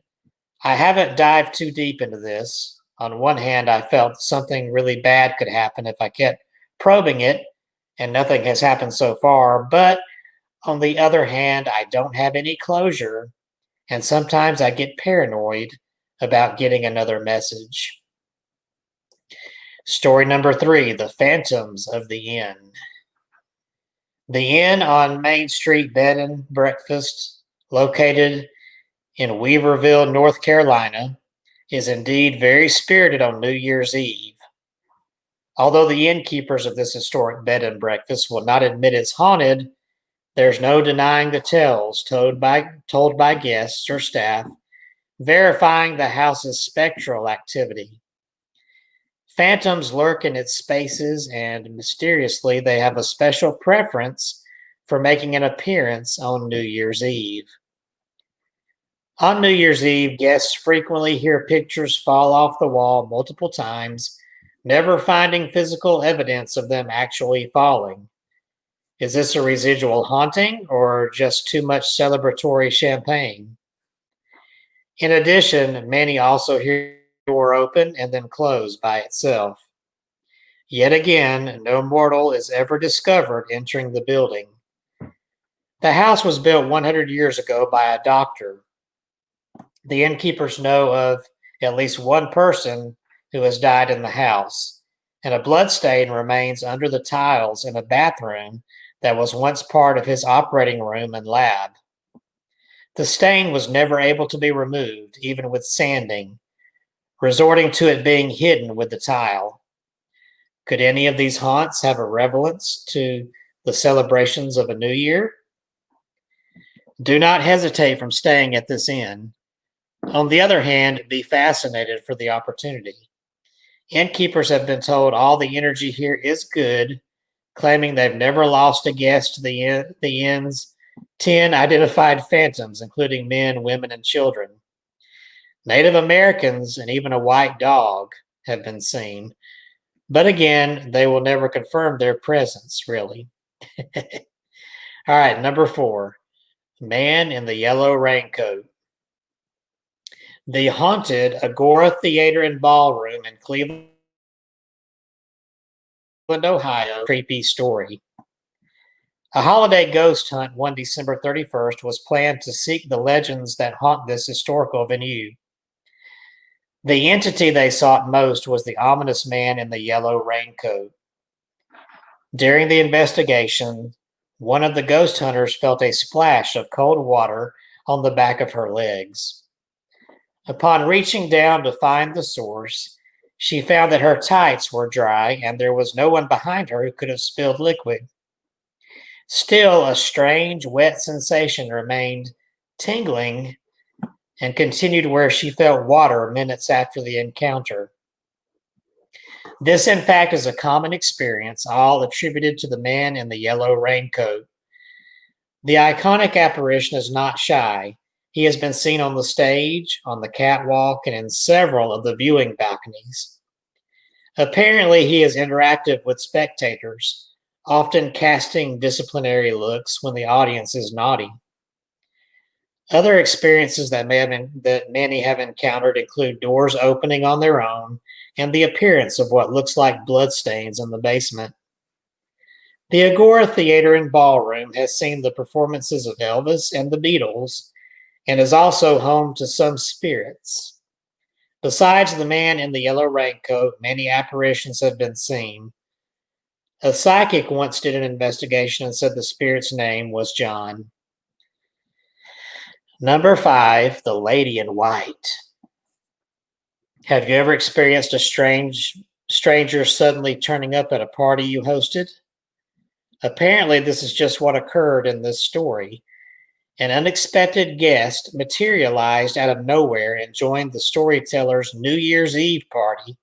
"I haven't dived too deep into this. On one hand, I felt something really bad could happen if I kept probing it, and nothing has happened so far. But on the other hand, I don't have any closure, and sometimes I get paranoid about getting another message." Story number 3, The Phantoms of the Inn. The Inn on Main Street Bed and Breakfast, located in Weaverville, North Carolina, is indeed very spirited on New Year's Eve. Although the innkeepers of this historic bed and breakfast will not admit it's haunted, there's no denying the tales told by guests or staff, verifying the house's spectral activity. Phantoms lurk in its spaces, and mysteriously, they have a special preference for making an appearance on New Year's Eve. On New Year's Eve, guests frequently hear pictures fall off the wall multiple times, never finding physical evidence of them actually falling. Is this a residual haunting or just too much celebratory champagne? In addition, many also hear the door open and then close by itself. Yet again, no mortal is ever discovered entering the building. The house was built 100 years ago by a doctor. The innkeepers know of at least one person who has died in the house, and a bloodstain remains under the tiles in a bathroom that was once part of his operating room and lab. The stain was never able to be removed, even with sanding, resorting to it being hidden with the tile. Could any of these haunts have a relevance to the celebrations of a new year? Do not hesitate from staying at this inn. On the other hand, be fascinated for the opportunity. Innkeepers have been told all the energy here is good, claiming they've never lost a guest to the inn's 10 identified phantoms, including men, women, and children. Native Americans and even a white dog have been seen, but again, they will never confirm their presence, really. All right, number 4, Man in the Yellow Raincoat. The haunted Agora Theater and Ballroom in Cleveland, Ohio. Creepy story. A holiday ghost hunt one December 31st was planned to seek the legends that haunt this historical venue. The entity they sought most was the ominous man in the yellow raincoat. During the investigation, one of the ghost hunters felt a splash of cold water on the back of her legs. Upon reaching down to find the source, she found that her tights were dry and there was no one behind her who could have spilled liquid. Still, a strange, wet sensation remained tingling and continued where she felt water minutes after the encounter. This, in fact, is a common experience, all attributed to the man in the yellow raincoat. The iconic apparition is not shy. He has been seen on the stage, on the catwalk, and in several of the viewing balconies. Apparently, he is interactive with spectators, often casting disciplinary looks when the audience is naughty. Other experiences that many have encountered include doors opening on their own and the appearance of what looks like bloodstains in the basement. The Agora Theater and Ballroom has seen the performances of Elvis and the Beatles and is also home to some spirits. Besides the man in the yellow raincoat, many apparitions have been seen. A psychic once did an investigation and said the spirit's name was John. Number 5, the Lady in White. Have you ever experienced a stranger suddenly turning up at a party you hosted? Apparently, this is just what occurred in this story. An unexpected guest materialized out of nowhere and joined the storyteller's New Year's Eve party.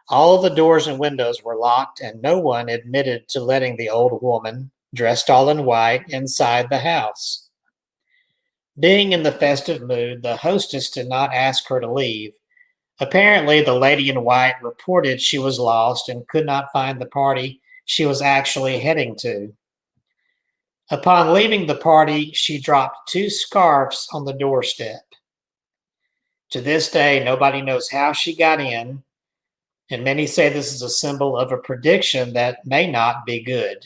All of the doors and windows were locked, and no one admitted to letting the old woman, dressed all in white, inside the house. Being in the festive mood, the hostess did not ask her to leave. Apparently, the lady in white reported she was lost and could not find the party she was actually heading to. Upon leaving the party, she dropped 2 scarves on the doorstep. To this day, nobody knows how she got in, and many say this is a symbol of a prediction that may not be good.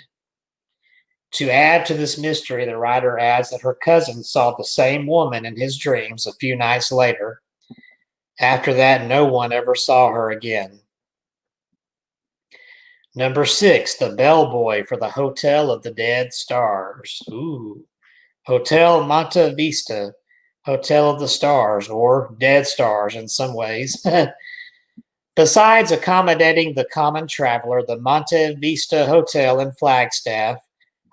To add to this mystery, the writer adds that her cousin saw the same woman in his dreams a few nights later. After that, no one ever saw her again. Number 6, the bellboy for the Hotel of the Dead Stars. Ooh. Hotel Monte Vista, Hotel of the Stars, or Dead Stars in some ways. Besides accommodating the common traveler, the Monte Vista Hotel in Flagstaff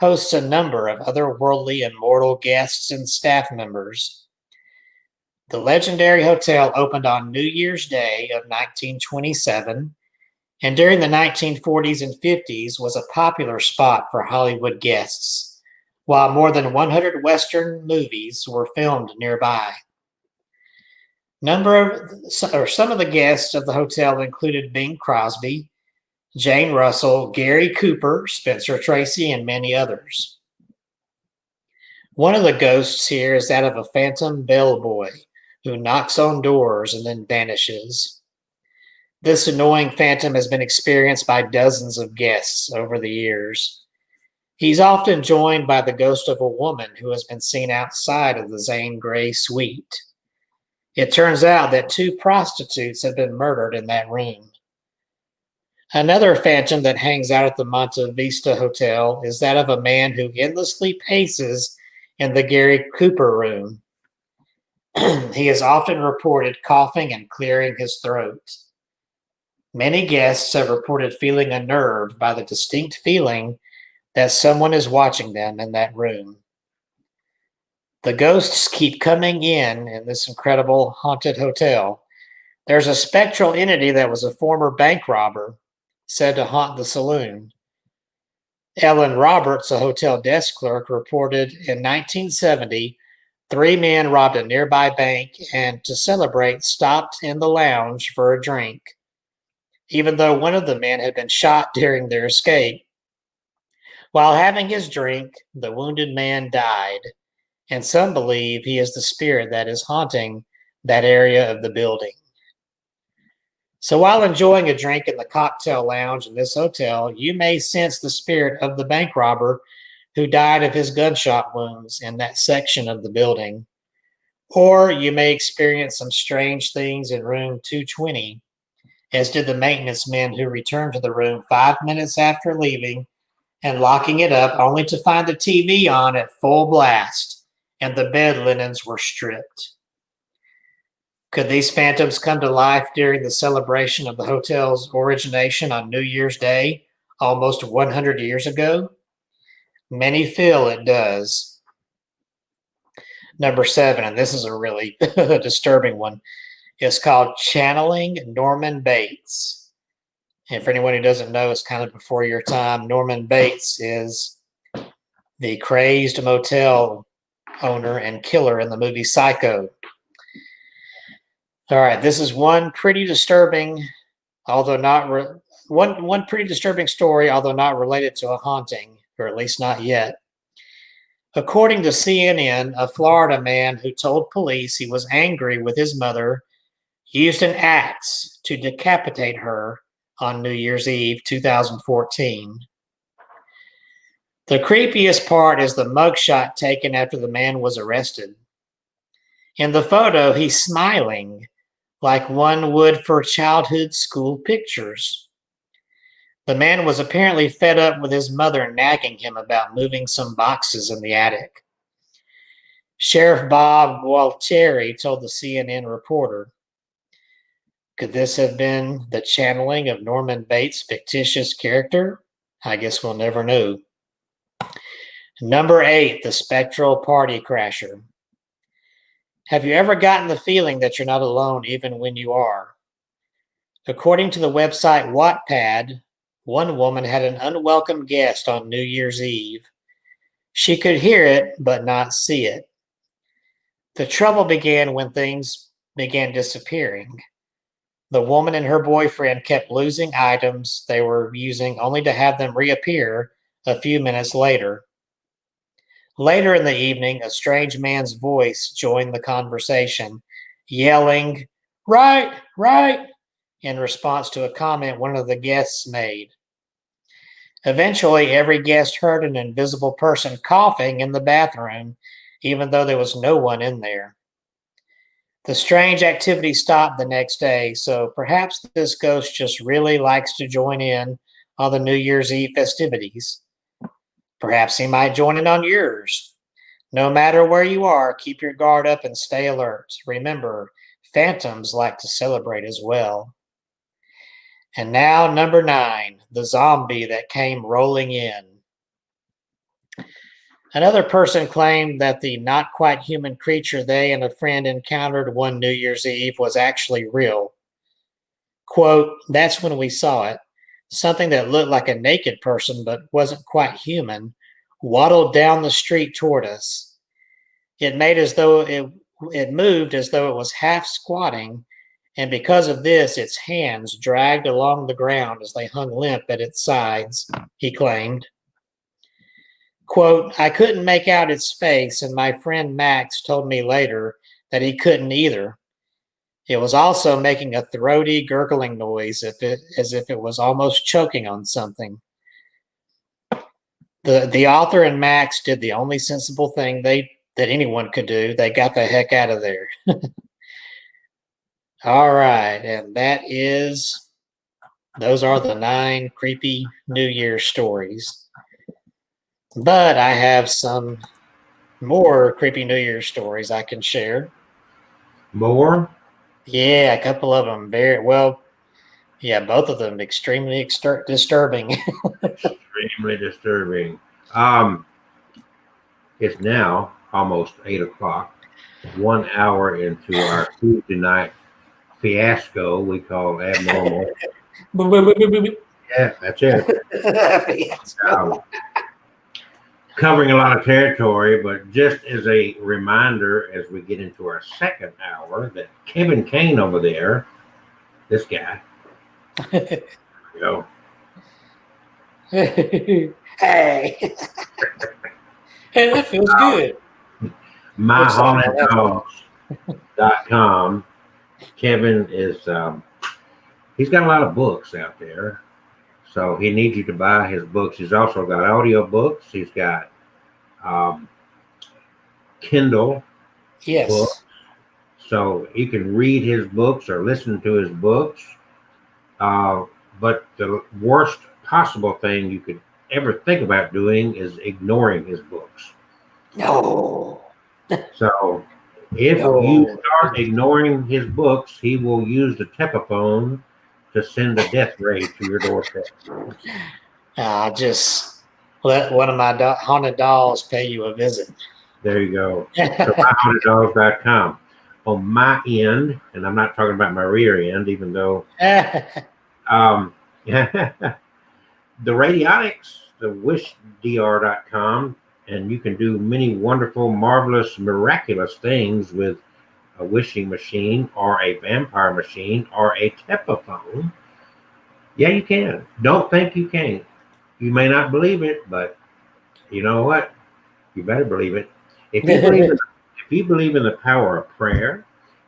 hosts a number of otherworldly and mortal guests and staff members. The legendary hotel opened on New Year's Day of 1927, and during the 1940s and 50s was a popular spot for Hollywood guests, while more than 100 Western movies were filmed nearby. Some of the guests of the hotel included Bing Crosby, Jane Russell, Gary Cooper, Spencer Tracy, and many others. One of the ghosts here is that of a phantom bellboy who knocks on doors and then vanishes. This annoying phantom has been experienced by dozens of guests over the years. He's often joined by the ghost of a woman who has been seen outside of the Zane Grey suite. It turns out that 2 prostitutes have been murdered in that room. Another phantom that hangs out at the Monte Vista Hotel is that of a man who endlessly paces in the Gary Cooper room. He is often reported coughing and clearing his throat. Many guests have reported feeling unnerved by the distinct feeling that someone is watching them in that room. The ghosts keep coming in this incredible haunted hotel. There's a spectral entity that was a former bank robber said to haunt the saloon. Ellen Roberts, a hotel desk clerk, reported in 1970 3 men robbed a nearby bank and, to celebrate, stopped in the lounge for a drink. Even though one of the men had been shot during their escape. While having his drink, the wounded man died, and some believe he is the spirit that is haunting that area of the building. So while enjoying a drink in the cocktail lounge in this hotel, you may sense the spirit of the bank robber who died of his gunshot wounds in that section of the building. Or you may experience some strange things in room 220, as did the maintenance men who returned to the room 5 minutes after leaving and locking it up, only to find the TV on at full blast and the bed linens were stripped. Could these phantoms come to life during the celebration of the hotel's origination on New Year's Day, almost 100 years ago? Many feel it does. Number 7, and this is a really disturbing one, is called Channeling Norman Bates. And for anyone who doesn't know, it's kind of before your time. Norman Bates is the crazed motel owner and killer in the movie Psycho. All right, this is one pretty disturbing, although not one pretty disturbing story, although not related to a haunting, or at least not yet. According to CNN, a Florida man who told police he was angry with his mother used an axe to decapitate her on New Year's Eve 2014. The creepiest part is the mugshot taken after the man was arrested. In the photo, he's smiling like one would for childhood school pictures. The man was apparently fed up with his mother nagging him about moving some boxes in the attic. Sheriff Bob Gualtieri told the CNN reporter, "Could this have been the channeling of Norman Bates' fictitious character? I guess we'll never know. Number 8, the spectral party crasher. Have you ever gotten the feeling that you're not alone even when you are? According to the website Wattpad, one woman had an unwelcome guest on New Year's Eve. She could hear it, but not see it. The trouble began when things began disappearing. The woman and her boyfriend kept losing items they were using only to have them reappear a few minutes later. Later in the evening, a strange man's voice joined the conversation, yelling, "Right, right," in response to a comment one of the guests made. Eventually, every guest heard an invisible person coughing in the bathroom, even though there was no one in there. The strange activity stopped the next day, so perhaps this ghost just really likes to join in on the New Year's Eve festivities. Perhaps he might join in on yours. No matter where you are, keep your guard up and stay alert. Remember, phantoms like to celebrate as well. And now, number 9, the zombie that came rolling in. Another person claimed that the not quite human creature they and a friend encountered one New Year's Eve was actually real. Quote, "That's when we saw it. Something that looked like a naked person but wasn't quite human waddled down the street toward us. It made as though it moved as though it was half squatting, and because of this, its hands dragged along the ground as they hung limp at its sides," he claimed. Quote, "I couldn't make out its face, and my friend Max told me later that he couldn't either. It was also making a throaty, gurgling noise as if it was almost choking on something. The author and Max did the only sensible thing that anyone could do. They got the heck out of there." All right, and those are the 9 creepy New Year's stories. But I have some more creepy New Year's stories I can share. More? Yeah, a couple of them very well. Yeah, both of them extremely disturbing. Extremely disturbing. It's now almost 8 o'clock, 1 hour into our Tuesday night fiasco we call abnormal. Yeah, that's it. Covering a lot of territory, but just as a reminder, as we get into our second hour, that Kevin Kane over there, this guy, you know, Hey, hey, that feels good. myhaunteddogs.com. Kevin is he's got a lot of books out there, so he needs you to buy his books. He's also got audio books. He's got Kindle books, so you can read his books or listen to his books. But the worst possible thing you could ever think about doing is ignoring his books. No. So if you start ignoring his books, he will use the Tepahone to send a death ray to your doorstep. Just let one of my haunted dolls pay you a visit. There you go. So myhaunteddogs.com. On my end, and I'm not talking about my rear end, even though the Radionics, the wishdr.com, and you can do many wonderful, marvelous, miraculous things with a wishing machine or a vampire machine or a Tepahone. Yeah, you can. Don't think you can't. You may not believe it, but you know what? You better believe it. If you believe in the power of prayer,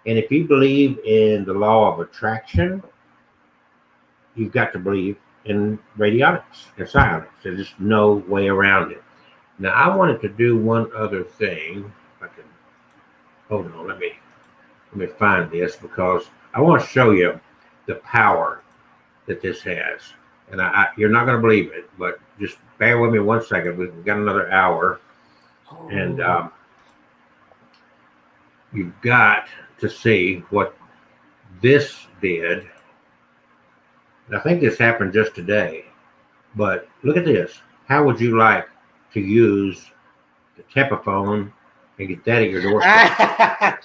and if you believe in the law of attraction, you've got to believe in radionics and psionics. There's just no way around it. Now, I wanted to do one other thing. If I can hold on, let me find this, because I want to show you the power that this has. And you're not going to believe it, but just bear with me 1 second. We've got another hour, and you've got to see what this did. And I think this happened just today. But look at this. How would you like to use the Tepahone and get that at your doorstep?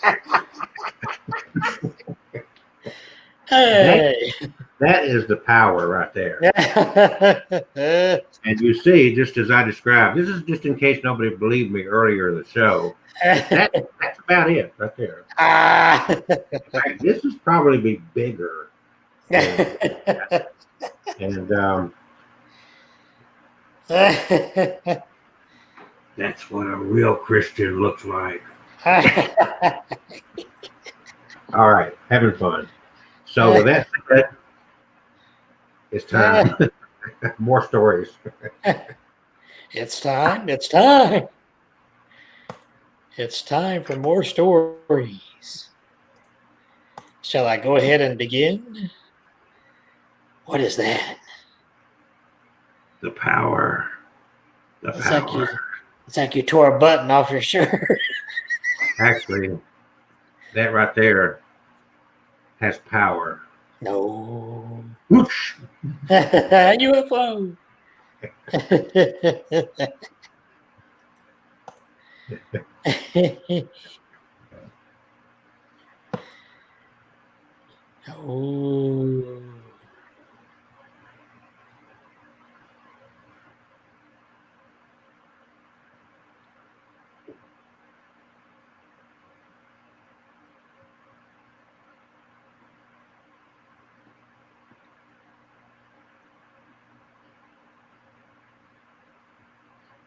Hey. That is the power right there. And you see, just as I described, this is just in case nobody believed me earlier in the show. That's about it right there. In fact, this is probably be bigger. And that's what a real Christian looks like. All right, having fun. So with that said, it's time. More stories. It's time. It's time. It's time for more stories. Shall I go ahead and begin? What is that? The power. The It's power. like you tore a button off your shirt. Actually, that right there has power. No. Whoosh. UFO. Oh.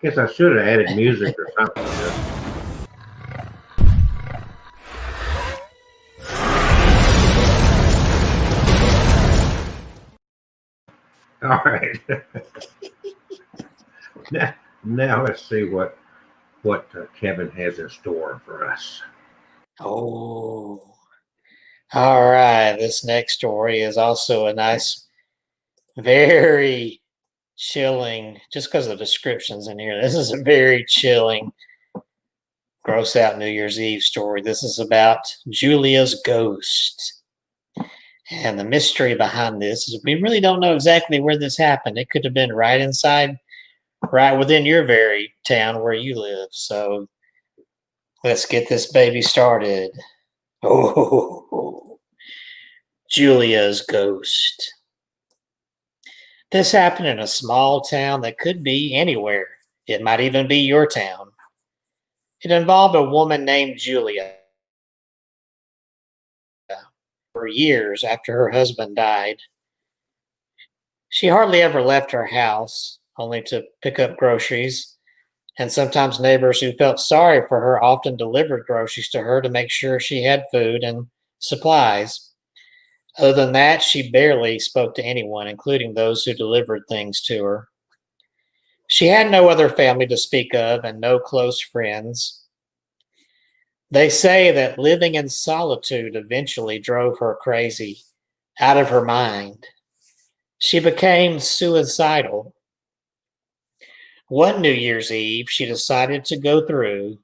Guess I should have added music or something. All right. now let's see what Kevin has in store for us. Oh. All right. This next story is also a nice, very chilling, just because of the descriptions in here. This is a very chilling, gross out New Year's Eve story. This is about Julia's ghost. And the mystery behind this is we really don't know exactly where this happened. It could have been right within your very town where you live. So let's get this baby started. Oh, Julia's ghost. This happened in a small town that could be anywhere. It might even be your town. It involved a woman named Julia. For years after her husband died, she hardly ever left her house, only to pick up groceries, and sometimes neighbors who felt sorry for her often delivered groceries to her to make sure she had food and supplies. Other than that, she barely spoke to anyone, including those who delivered things to her. She had no other family to speak of and no close friends. They say that living in solitude eventually drove her crazy, out of her mind. She became suicidal. One New Year's Eve, she decided to go through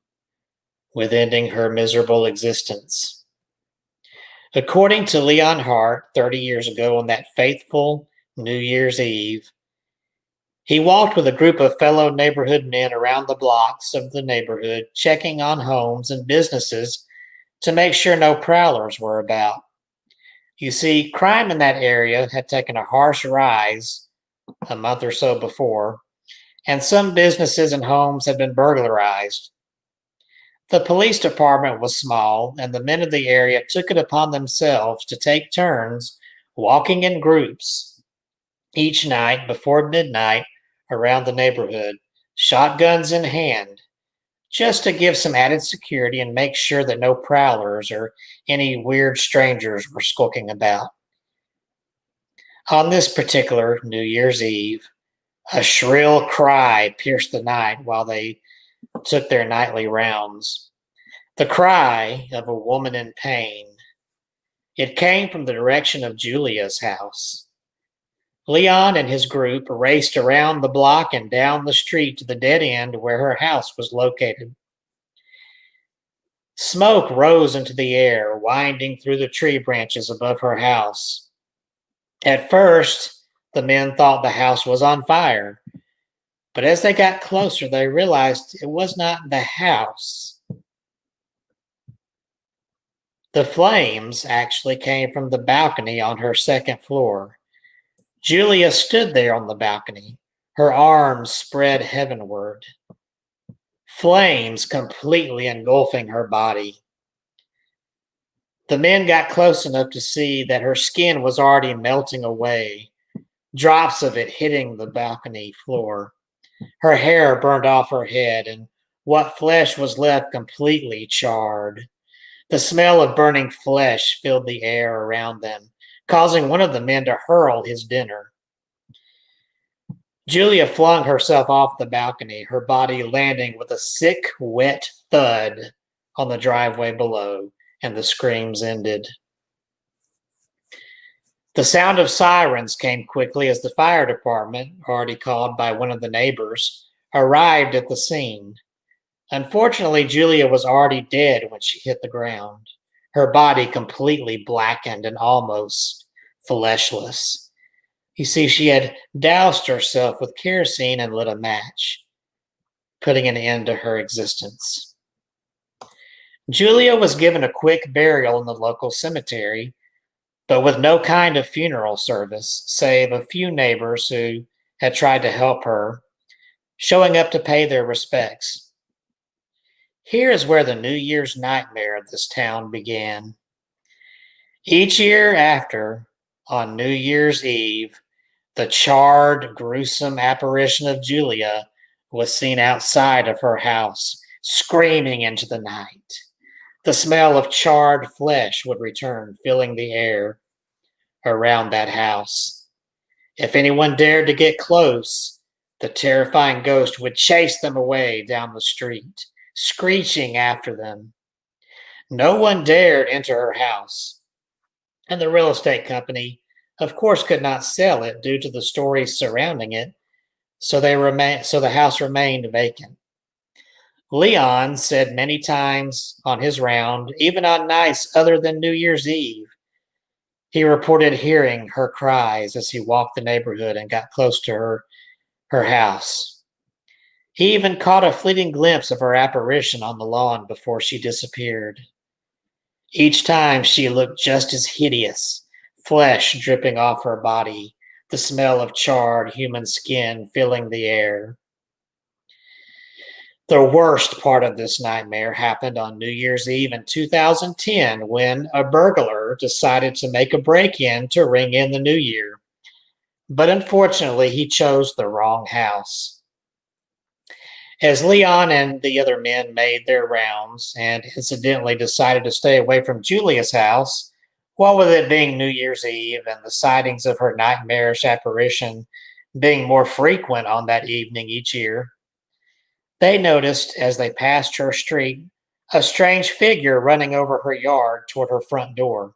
with ending her miserable existence. According to Leon Hart, 30 years ago on that faithful New Year's Eve, he walked with a group of fellow neighborhood men around the blocks of the neighborhood, checking on homes and businesses to make sure no prowlers were about. You see, crime in that area had taken a harsh rise a month or so before, and some businesses and homes had been burglarized. The police department was small, and the men of the area took it upon themselves to take turns walking in groups each night before midnight around the neighborhood, shotguns in hand, just to give some added security and make sure that no prowlers or any weird strangers were skulking about. On this particular New Year's Eve, a shrill cry pierced the night while they took their nightly rounds. The cry of a woman in pain. It came from the direction of Julia's house. Leon and his group raced around the block and down the street to the dead end where her house was located. Smoke rose into the air, winding through the tree branches above her house. At first, The men thought the house was on fire, but as they got closer, they realized it was not the house. The flames actually came from the balcony on her second floor. Julia stood there on the balcony, her arms spread heavenward, flames completely engulfing her body. The men got close enough to see that her skin was already melting away, drops of it hitting the balcony floor. Her hair burned off her head, and what flesh was left completely charred. The smell of burning flesh filled the air around them, causing one of the men to hurl his dinner. Julia flung herself off the balcony, her body landing with a sick, wet thud on the driveway below, and the screams ended. The sound of sirens came quickly as the fire department, already called by one of the neighbors, arrived at the scene. Unfortunately, Julia was already dead when she hit the ground, her body completely blackened and almost fleshless. You see, she had doused herself with kerosene and lit a match, putting an end to her existence. Julia was given a quick burial in the local cemetery, but with no kind of funeral service, save a few neighbors who had tried to help her, showing up to pay their respects. Here is where the New Year's nightmare of this town began. Each year after, on New Year's Eve, the charred, gruesome apparition of Julia was seen outside of her house, screaming into the night. The smell of charred flesh would return, filling the air around that house. If anyone dared to get close, the terrifying ghost would chase them away down the street, screeching after them. No one dared enter her house, and the real estate company, of course, could not sell it due to the stories surrounding it, so the house remained vacant. Leon said many times on his round, even on nights other than New Year's Eve, he reported hearing her cries as he walked the neighborhood and got close to her house. He even caught a fleeting glimpse of her apparition on the lawn before she disappeared. Each time she looked just as hideous, flesh dripping off her body, the smell of charred human skin filling the air. The worst part of this nightmare happened on New Year's Eve in 2010 when a burglar decided to make a break-in to ring in the new year. But unfortunately, he chose the wrong house. As Leon and the other men made their rounds and incidentally decided to stay away from Julia's house, what with it being New Year's Eve and the sightings of her nightmarish apparition being more frequent on that evening each year, they noticed as they passed her street a strange figure running over her yard toward her front door.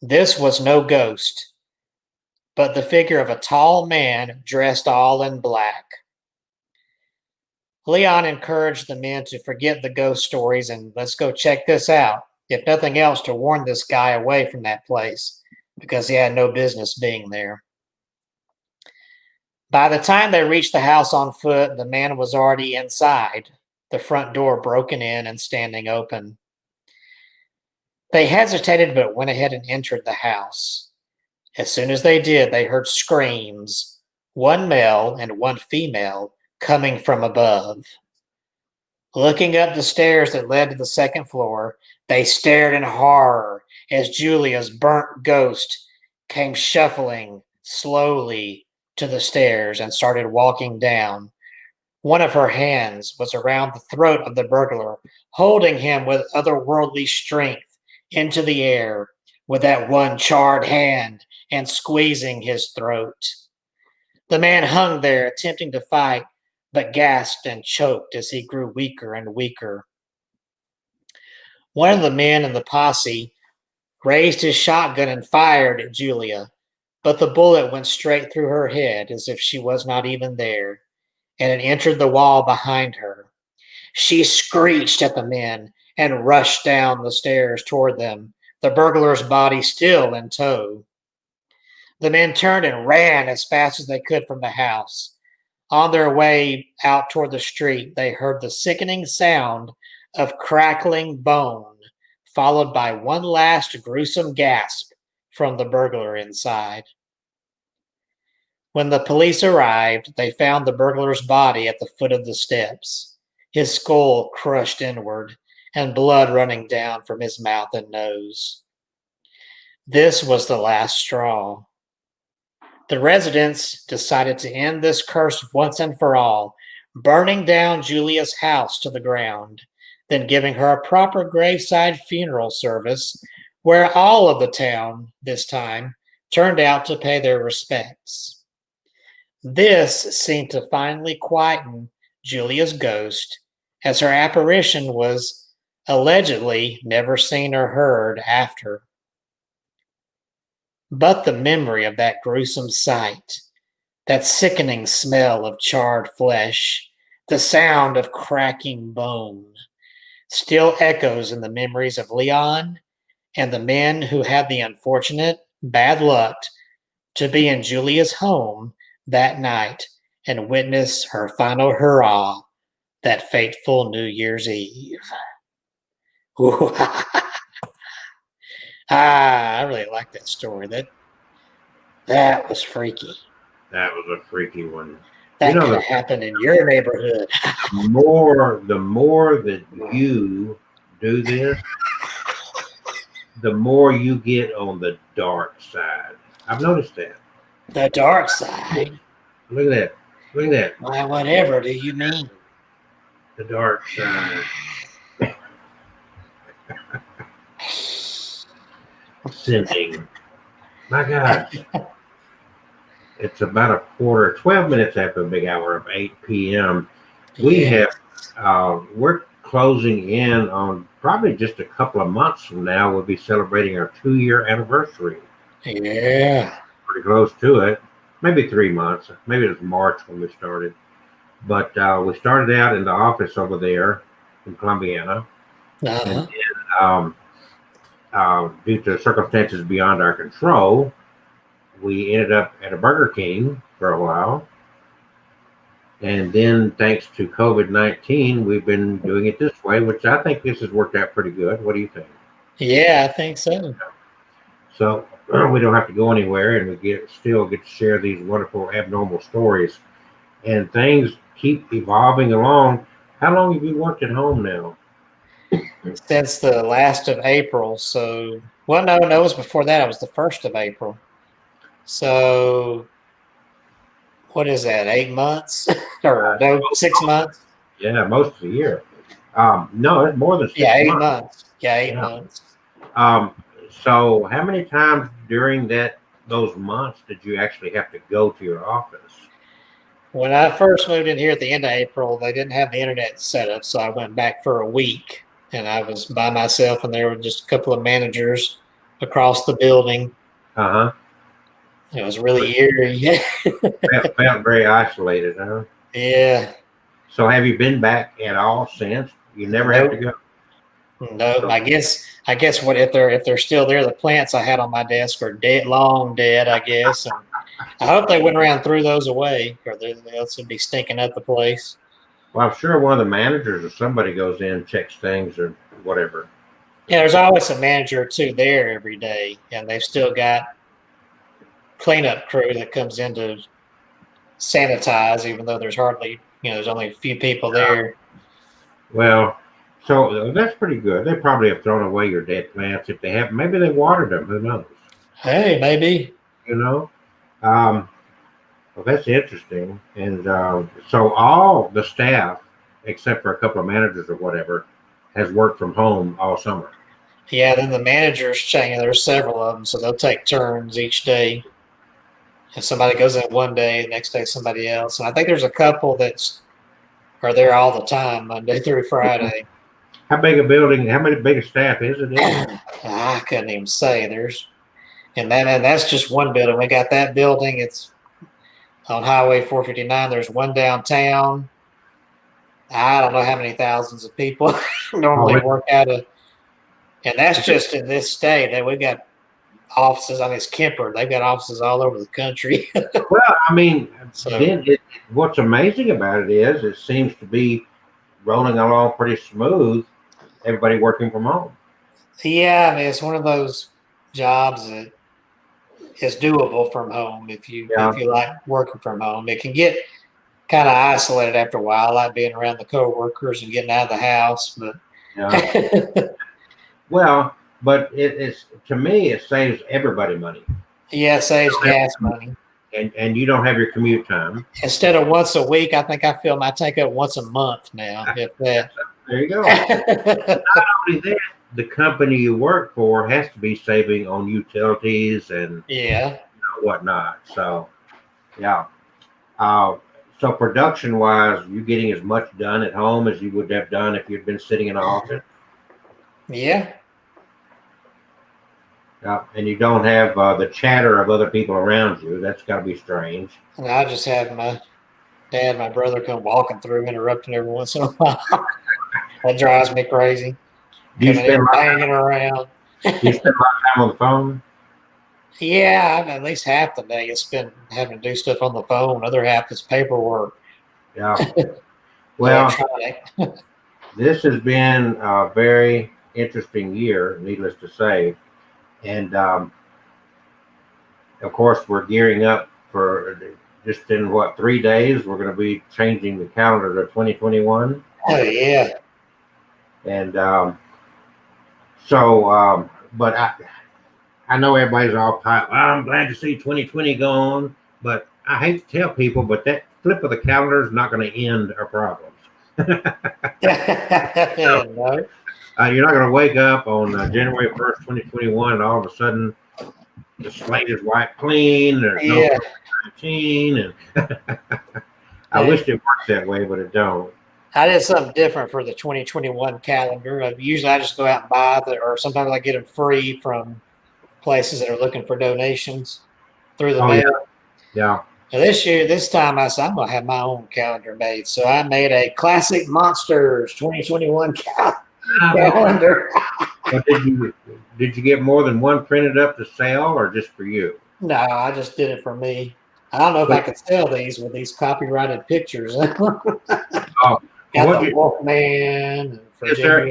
This was no ghost, but the figure of a tall man dressed all in black. Leon encouraged the men to forget the ghost stories and let's go check this out, if nothing else to warn this guy away from that place, because he had no business being there. By the time they reached the house on foot, the man was already inside, the front door broken in and standing open. They hesitated but went ahead and entered the house. As soon as they did, they heard screams, one male and one female, coming from above. Looking up the stairs that led to the second floor, they stared in horror as Julia's burnt ghost came shuffling slowly to the stairs and started walking down. One of her hands was around the throat of the burglar, holding him with otherworldly strength into the air with that one charred hand and squeezing his throat. The man hung there, attempting to fight, but gasped and choked as he grew weaker and weaker. One of the men in the posse raised his shotgun and fired at Julia, but the bullet went straight through her head as if she was not even there, and it entered the wall behind her. She screeched at the men and rushed down the stairs toward them, the burglar's body still in tow. The men turned and ran as fast as they could from the house. On their way out toward the street, they heard the sickening sound of crackling bone, followed by one last gruesome gasp from the burglar inside. When the police arrived, they found the burglar's body at the foot of the steps, his skull crushed inward and blood running down from his mouth and nose. This was the last straw. The residents decided to end this curse once and for all, burning down Julia's house to the ground, then giving her a proper graveside funeral service where all of the town, this time, turned out to pay their respects. This seemed to finally quieten Julia's ghost, as her apparition was allegedly never seen or heard after. But the memory of that gruesome sight, that sickening smell of charred flesh, the sound of cracking bone, still echoes in the memories of Leon and the men who had the unfortunate bad luck to be in Julia's home that night and witness her final hurrah that fateful New Year's Eve. I really like that story. That was freaky. That was a freaky one. That could have happened in your neighborhood. The more that you do this, the more you get on the dark side. I've noticed that. The dark side? Look at that. Look at that. Why, whatever do you mean? The dark side. Sinning. My gosh. It's about 12 minutes after the big hour of 8 p.m. We're closing in on probably just a couple of months from now. We'll be celebrating our 2-year anniversary. Yeah. Pretty close to it. Maybe 3 months. Maybe it was March when we started. But we started out in the office over there in Columbiana. Uh-huh. And then, due to circumstances beyond our control, we ended up at a Burger King for a while. And then, thanks to COVID-19, we've been doing it this way, which I think this has worked out pretty good. What do you think? Yeah, I think so. So we don't have to go anywhere, and we still get to share these wonderful abnormal stories. And things keep evolving along. How long have you worked at home now? Since the last of April. So, well, no, it was before that. It was the 1st of April. So, what is that, 8 months? Or no, 6 months? Yeah, most of the year. No, it's more than 6 months. Yeah, 8 months. Yeah, 8 months. So how many times during those months did you actually have to go to your office? When I first moved in here at the end of April, they didn't have the internet set up, so I went back for a week, and I was by myself, and there were just a couple of managers across the building. Uh-huh. It was really eerie. Felt very isolated, huh? Yeah. So have you been back at all since? You never have to go? No, I guess what if they're still there, the plants I had on my desk are long dead, I guess. And I hope they went around and threw those away, or else it'd be stinking up the place. Well, I'm sure one of the managers or somebody goes in, checks things or whatever. Yeah, there's always a manager or two there every day, and they've still got cleanup crew that comes in to sanitize, even though there's hardly, there's only a few people there. Well, so that's pretty good. They probably have thrown away your dead plants. If they have, maybe they watered them. Who knows? Hey, maybe. Well, that's interesting. And so all the staff, except for a couple of managers or whatever, has worked from home all summer. Yeah, then the managers change. There's several of them, so they'll take turns each day. If somebody goes in one day, the next day somebody else. And I think there's a couple that are there all the time, Monday through Friday. How big a building? How many big a staff is it? I couldn't even say. And that's just one building. We got that building. It's on Highway 459. There's one downtown. I don't know how many thousands of people normally work out of. And that's just in this state. And we got offices. I mean, it's Kemper. They've got offices all over the country. Well, I mean, So- then what's amazing about it is it seems to be rolling along pretty smooth. Everybody working from home. Yeah, I mean, it's one of those jobs that is doable from home if you like working from home. It can get kind of isolated after a while, like being around the coworkers and getting out of the house. But Yeah. Well, but it's to me, it saves everybody money. yeah, it saves gas money. And you don't have your commute time. Instead of once a week, I think I fill my tank up once a month now. If that. There you go. Not only that, the company you work for has to be saving on utilities and whatnot. So, yeah. So production wise, you getting as much done at home as you would have done if you'd been sitting in an office. Yeah. Yeah, and you don't have the chatter of other people around you. That's got to be strange. And I just have my dad and my brother come walking through, interrupting every once in a while. That drives me crazy. Do you spend hanging around? Do you spend a lot of time on the phone? Yeah, at least half the day is spent having to do stuff on the phone. Other half is paperwork. Yeah. Well, electronic. This has been a very interesting year, needless to say. And of course, we're gearing up for just in 3 days, we're going to be changing the calendar to 2021. Oh, yeah. And but I know everybody's all pile. I'm glad to see 2020 gone, but I hate to tell people, but that flip of the calendar is not going to end our problems. No. You're not going to wake up on January 1st, 2021, and all of a sudden the slate is wiped clean. There's no COVID-19, and I wish it worked that way, but it don't. I did something different for the 2021 calendar. Usually I just go out and buy or sometimes I get them free from places that are looking for donations through the mail. Yeah. Now this time I said I'm going to have my own calendar made. So I made a Classic Monsters 2021 calendar. But did you get more than one printed up to sell, or just for you? No, I just did it for me. I don't know if I could sell these with these copyrighted pictures. Got the Wolfman. Is there a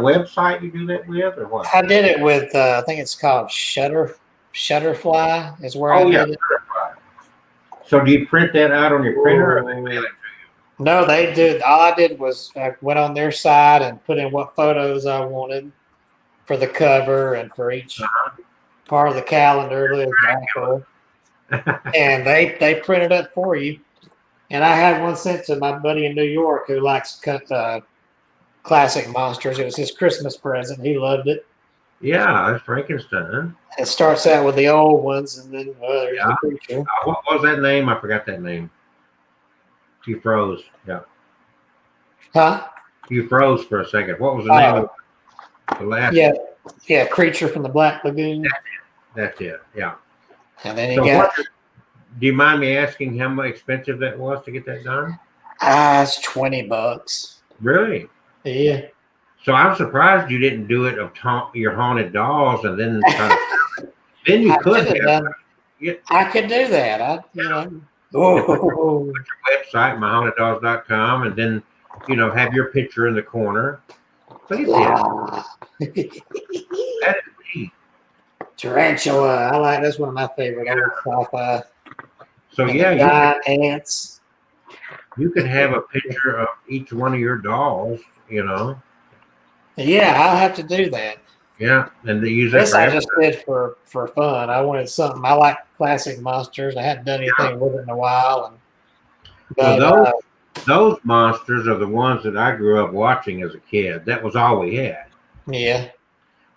website you do that with, or what? I did it with I think it's called Shutterfly is where I did it. So do you print that out on your printer, or they mail it to you? No, they did. All I did was I went on their site and put in what photos I wanted for the cover and for each part of the calendar. And they printed it for you. And I had one sent to my buddy in New York who likes Classic Monsters. It was his Christmas present. He loved it. Yeah, it's Frankenstein. It starts out with the old ones, and then there's the creature. What was that name? I forgot that name. You froze. Yeah. Huh? You froze for a second. What was the name of the last? Yeah, Creature from the Black Lagoon. That's it. Yeah. And then do you mind me asking how much expensive that was to get that done? It's $20. Really? Yeah. So I'm surprised you didn't do it of your haunted dolls, and then then you could have. I could do that. Put your website, myhauntedolls.com, and then have your picture in the corner. Look at that. That is neat. Tarantula. That's one of my favorite old sci-fi. So giant ants. You could have a picture of each one of your dolls, Yeah, I'll have to do that. Yeah, and they use that. This I just did for fun. I wanted something. I like Classic Monsters. I hadn't done anything with it in a while. Those monsters are the ones that I grew up watching as a kid. That was all we had. Yeah.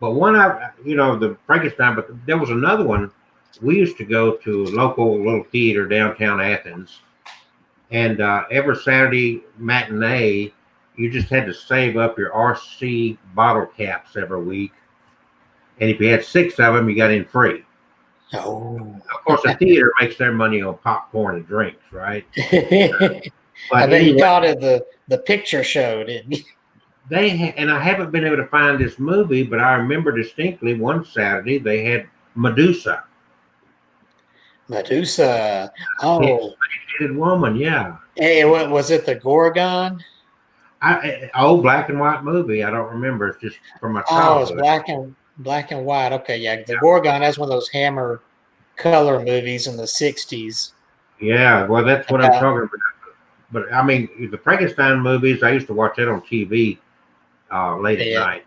But the Frankenstein, but there was another one. We used to go to a local little theater downtown Athens, and every Saturday matinee, you just had to save up your RC bottle caps every week. And if you had 6 of them, you got in free. Oh. Of course, the theater makes their money on popcorn and drinks, right? I bet you called it the picture show, didn't you? and I haven't been able to find this movie, but I remember distinctly one Saturday they had Medusa, Medusa. Oh, pixelated woman. Yeah, hey, what was it? The Gorgon? old black and white movie. I don't remember. It's just from my Oh, it's childhood. black and white. Okay, yeah. The Gorgon, that's one of those Hammer color movies in the 60s. Yeah, well, that's what I'm About talking about. But I mean, the Frankenstein movies. I used to watch that on TV late at yeah. night.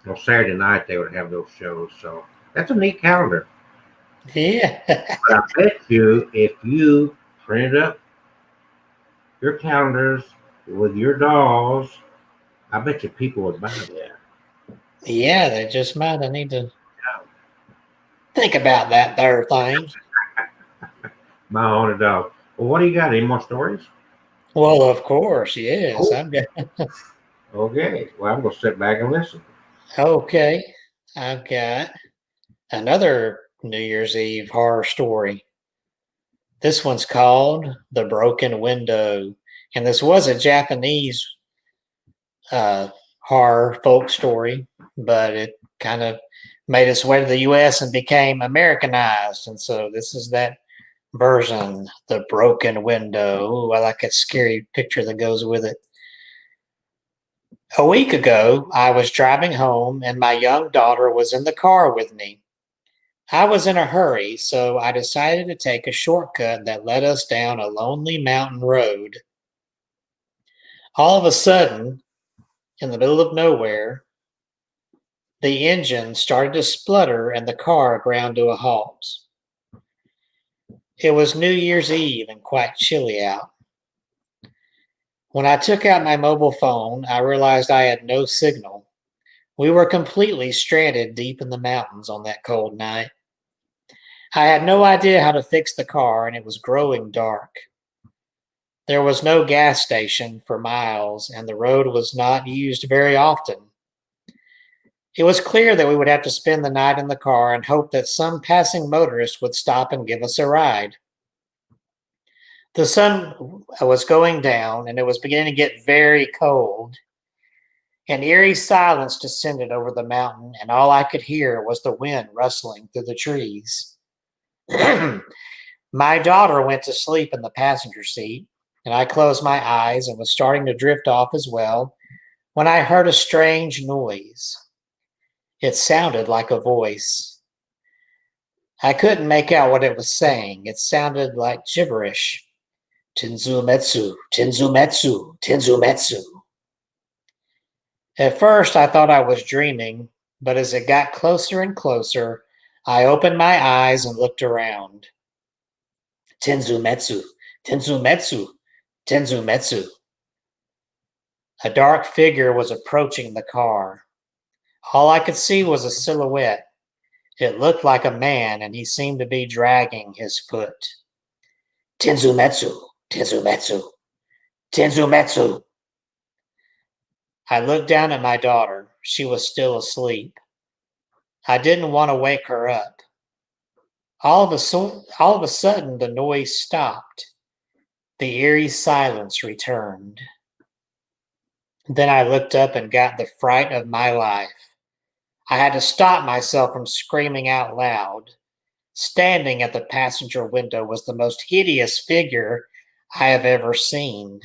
On Saturday night, they would have those shows. So that's a neat calendar. Yeah. But I bet you, if you printed up your calendars with your dolls, I bet you people would buy that. Yeah, they just might. I need to think about that there thing. My haunted dog. Well, what do you got? Any more stories? Well, of course, yes. Oh, I've got okay. Well, I'm going to sit back and listen. okay. I've got another New Year's Eve horror story. This one's called The Broken Window. And this was a Japanese uh, horror folk story, but it kind of made its way to the US and became Americanized. And so this is that version, The Broken Window. Ooh, I like that scary picture that goes with it. A week ago, I was driving home and my young daughter was in the car with me. I was in a hurry, so I decided to take a shortcut that led us down a lonely mountain road. All of a sudden, in the middle of nowhere, the engine started to splutter and the car ground to a halt. It was New Year's Eve and quite chilly out. When I took out my mobile phone, I realized I had no signal. We were completely stranded deep in the mountains on that cold night. I had no idea how to fix the car, and it was growing dark. There was no gas station for miles, and the road was not used very often. It was clear that we would have to spend the night in the car and hope that some passing motorist would stop and give us a ride. The sun was going down, and it was beginning to get very cold. An eerie silence descended over the mountain, and all I could hear was the wind rustling through the trees. My daughter went to sleep in the passenger seat, and I closed my eyes and was starting to drift off as well when I heard a strange noise. It sounded like a voice. I couldn't make out what it was saying. It sounded like gibberish. Tinzumetsu, Tinzumetsu, Tinzumetsu. At first, I thought I was dreaming, but as it got closer and closer, I opened my eyes and looked around. Tinzumetsu, Tinzumetsu, Tinzumetsu. A dark figure was approaching the car. All I could see was a silhouette. It looked like a man, and he seemed to be dragging his foot. Tinzumetsu, Tinzumetsu, Tinzumetsu. I looked down at my daughter. She was still asleep. I didn't want to wake her up. All of a sudden, the noise stopped. The eerie silence returned. Then I looked up and got the fright of my life. I had to stop myself from screaming out loud. Standing at the passenger window was the most hideous figure I have ever seen.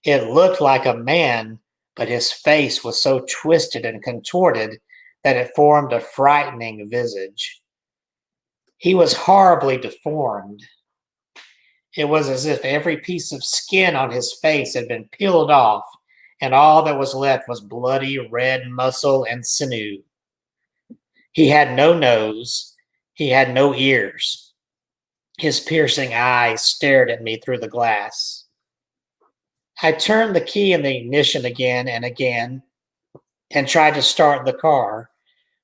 It looked like a man, but his face was so twisted and contorted that it formed a frightening visage. He was horribly deformed. It was as if every piece of skin on his face had been peeled off, and all that was left was bloody red muscle and sinew. He had no nose. He had no ears. His piercing eyes stared at me through the glass. I turned the key in the ignition again and tried to start the car,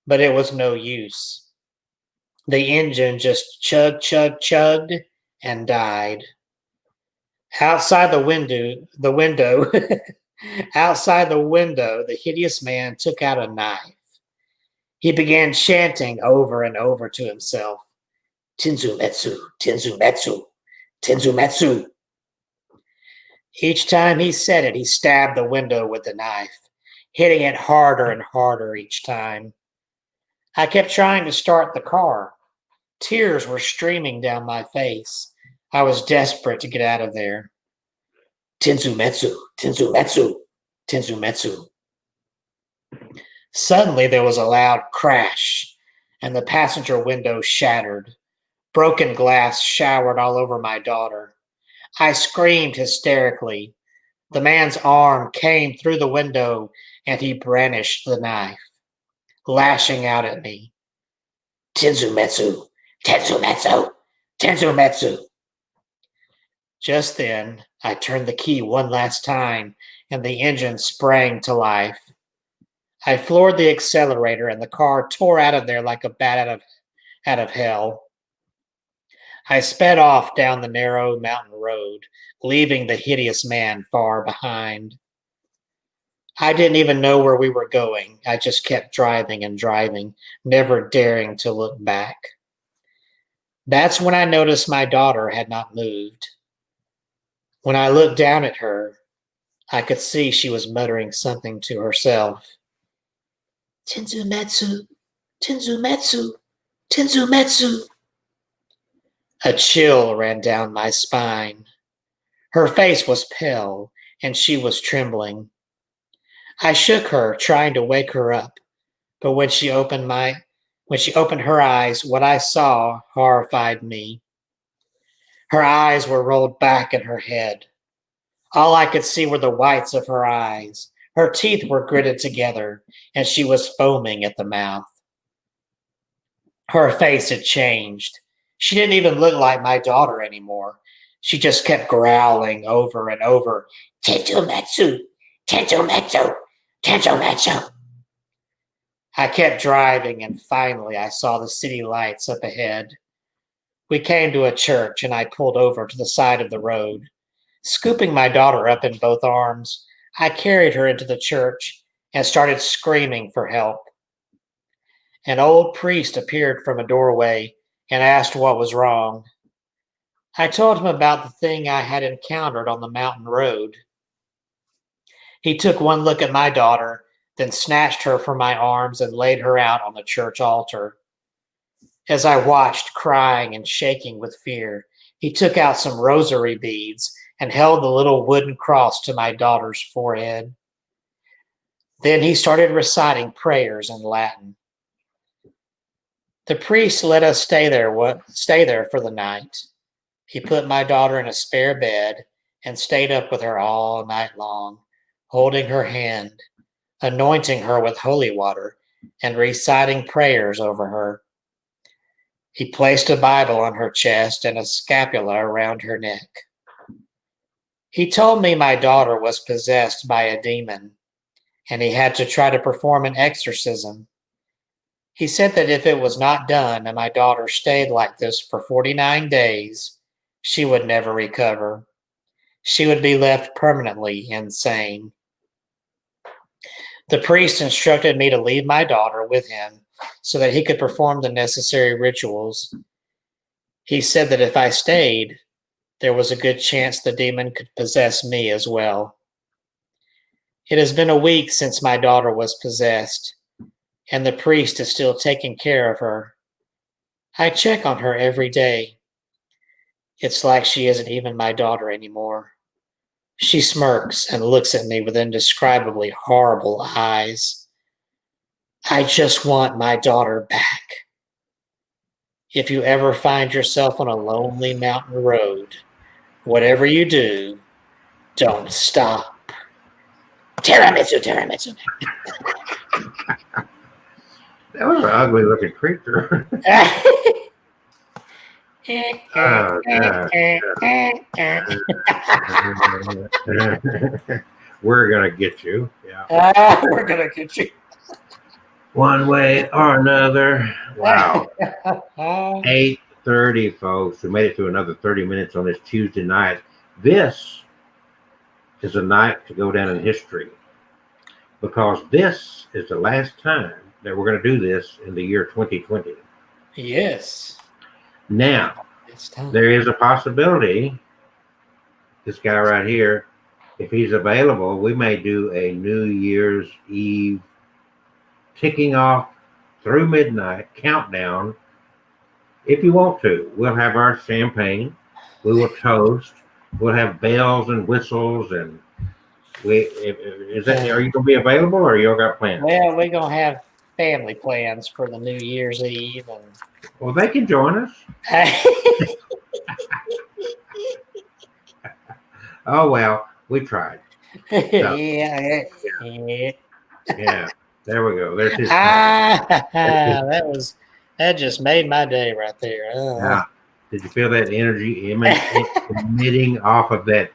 but it was no use. The engine just chugged and died. Outside the window, outside the window, the hideous man took out a knife. He began chanting over and over to himself, Tinzumetsu, Tinzumetsu, Tinzumetsu. Each time he said it, he stabbed the window with the knife. hitting it harder and harder each time. I kept trying to start the car. Tears were streaming down my face. I was desperate to get out of there. Tinsumetsu, Tinsumetsu, Tinsumetsu. Suddenly there was a loud crash, and the passenger window shattered. Broken glass showered all over my daughter. I screamed hysterically. The man's arm came through the window, and he brandished the knife, lashing out at me. Tinsumetsu, Tinsumetsu, Tinsumetsu. Just then, I turned the key one last time, and the engine sprang to life. I floored the accelerator, and the car tore out of there like a bat out of hell. I sped off down the narrow mountain road, leaving the hideous man far behind. I didn't even know where we were going. I just kept driving and driving, never daring to look back. That's when I noticed my daughter had not moved. When I looked down at her, I could see she was muttering something to herself. Tinsumetsu, Tinsumetsu, Tinsumetsu. A chill ran down my spine. Her face was pale, and she was trembling. I shook her, trying to wake her up, but when she opened her eyes, what I saw horrified me. Her eyes were rolled back in her head. All I could see were the whites of her eyes. Her teeth were gritted together, and she was foaming at the mouth. Her face had changed. She didn't even look like my daughter anymore. She just kept growling over and over, Tentometsu, Tentometsu, Tentometsu. I kept driving, and finally I saw the city lights up ahead. We came to a church, and I pulled over to the side of the road. Scooping my daughter up in both arms, I carried her into the church and started screaming for help. An old priest appeared from a doorway and asked what was wrong. I told him about the thing I had encountered on the mountain road. He took one look at my daughter, then snatched her from my arms and laid her out on the church altar. As I watched, crying and shaking with fear, he took out some rosary beads and held the little wooden cross to my daughter's forehead. Then he started reciting prayers in Latin. The priest let us stay there for the night. He put my daughter in a spare bed and stayed up with her all night long, holding her hand, anointing her with holy water, and reciting prayers over her. He placed a Bible on her chest and a scapula around her neck. He told me my daughter was possessed by a demon, and he had to try to perform an exorcism. He said that if it was not done and my daughter stayed like this for 49 days, she would never recover. She would be left permanently insane. The priest instructed me to leave my daughter with him so that he could perform the necessary rituals. He said that if I stayed, there was a good chance the demon could possess me as well. It has been a week since my daughter was possessed, and the priest is still taking care of her. I check on her every day. It's like she isn't even my daughter anymore. She smirks and looks at me with indescribably horrible eyes. I just want my daughter back. If you ever find yourself on a lonely mountain road, whatever you do, don't stop. Tiramisu, tiramisu. That was an ugly looking creature. Oh, we're going to get you. Yeah. We're going to get you. One way or another. Wow. 8:30, folks. We made it through another 30 minutes on this Tuesday night. This is a night to go down in history because this is the last time that we're going to do this in the year 2020. Yes. Now, there is a possibility this guy right here if he's available, we may do a New Year's Eve ticking off through midnight countdown. If you want to, we'll have our champagne. We will toast. We'll have bells and whistles, and is that? Are you going to be available, or you all got plans? Well, we're gonna have family plans for the New Year's Eve, and Well, they can join us. Oh well, we tried. Yeah. Yeah, there we go. There's his. That just made my day right there. Now, did you feel that energy emitting off of that?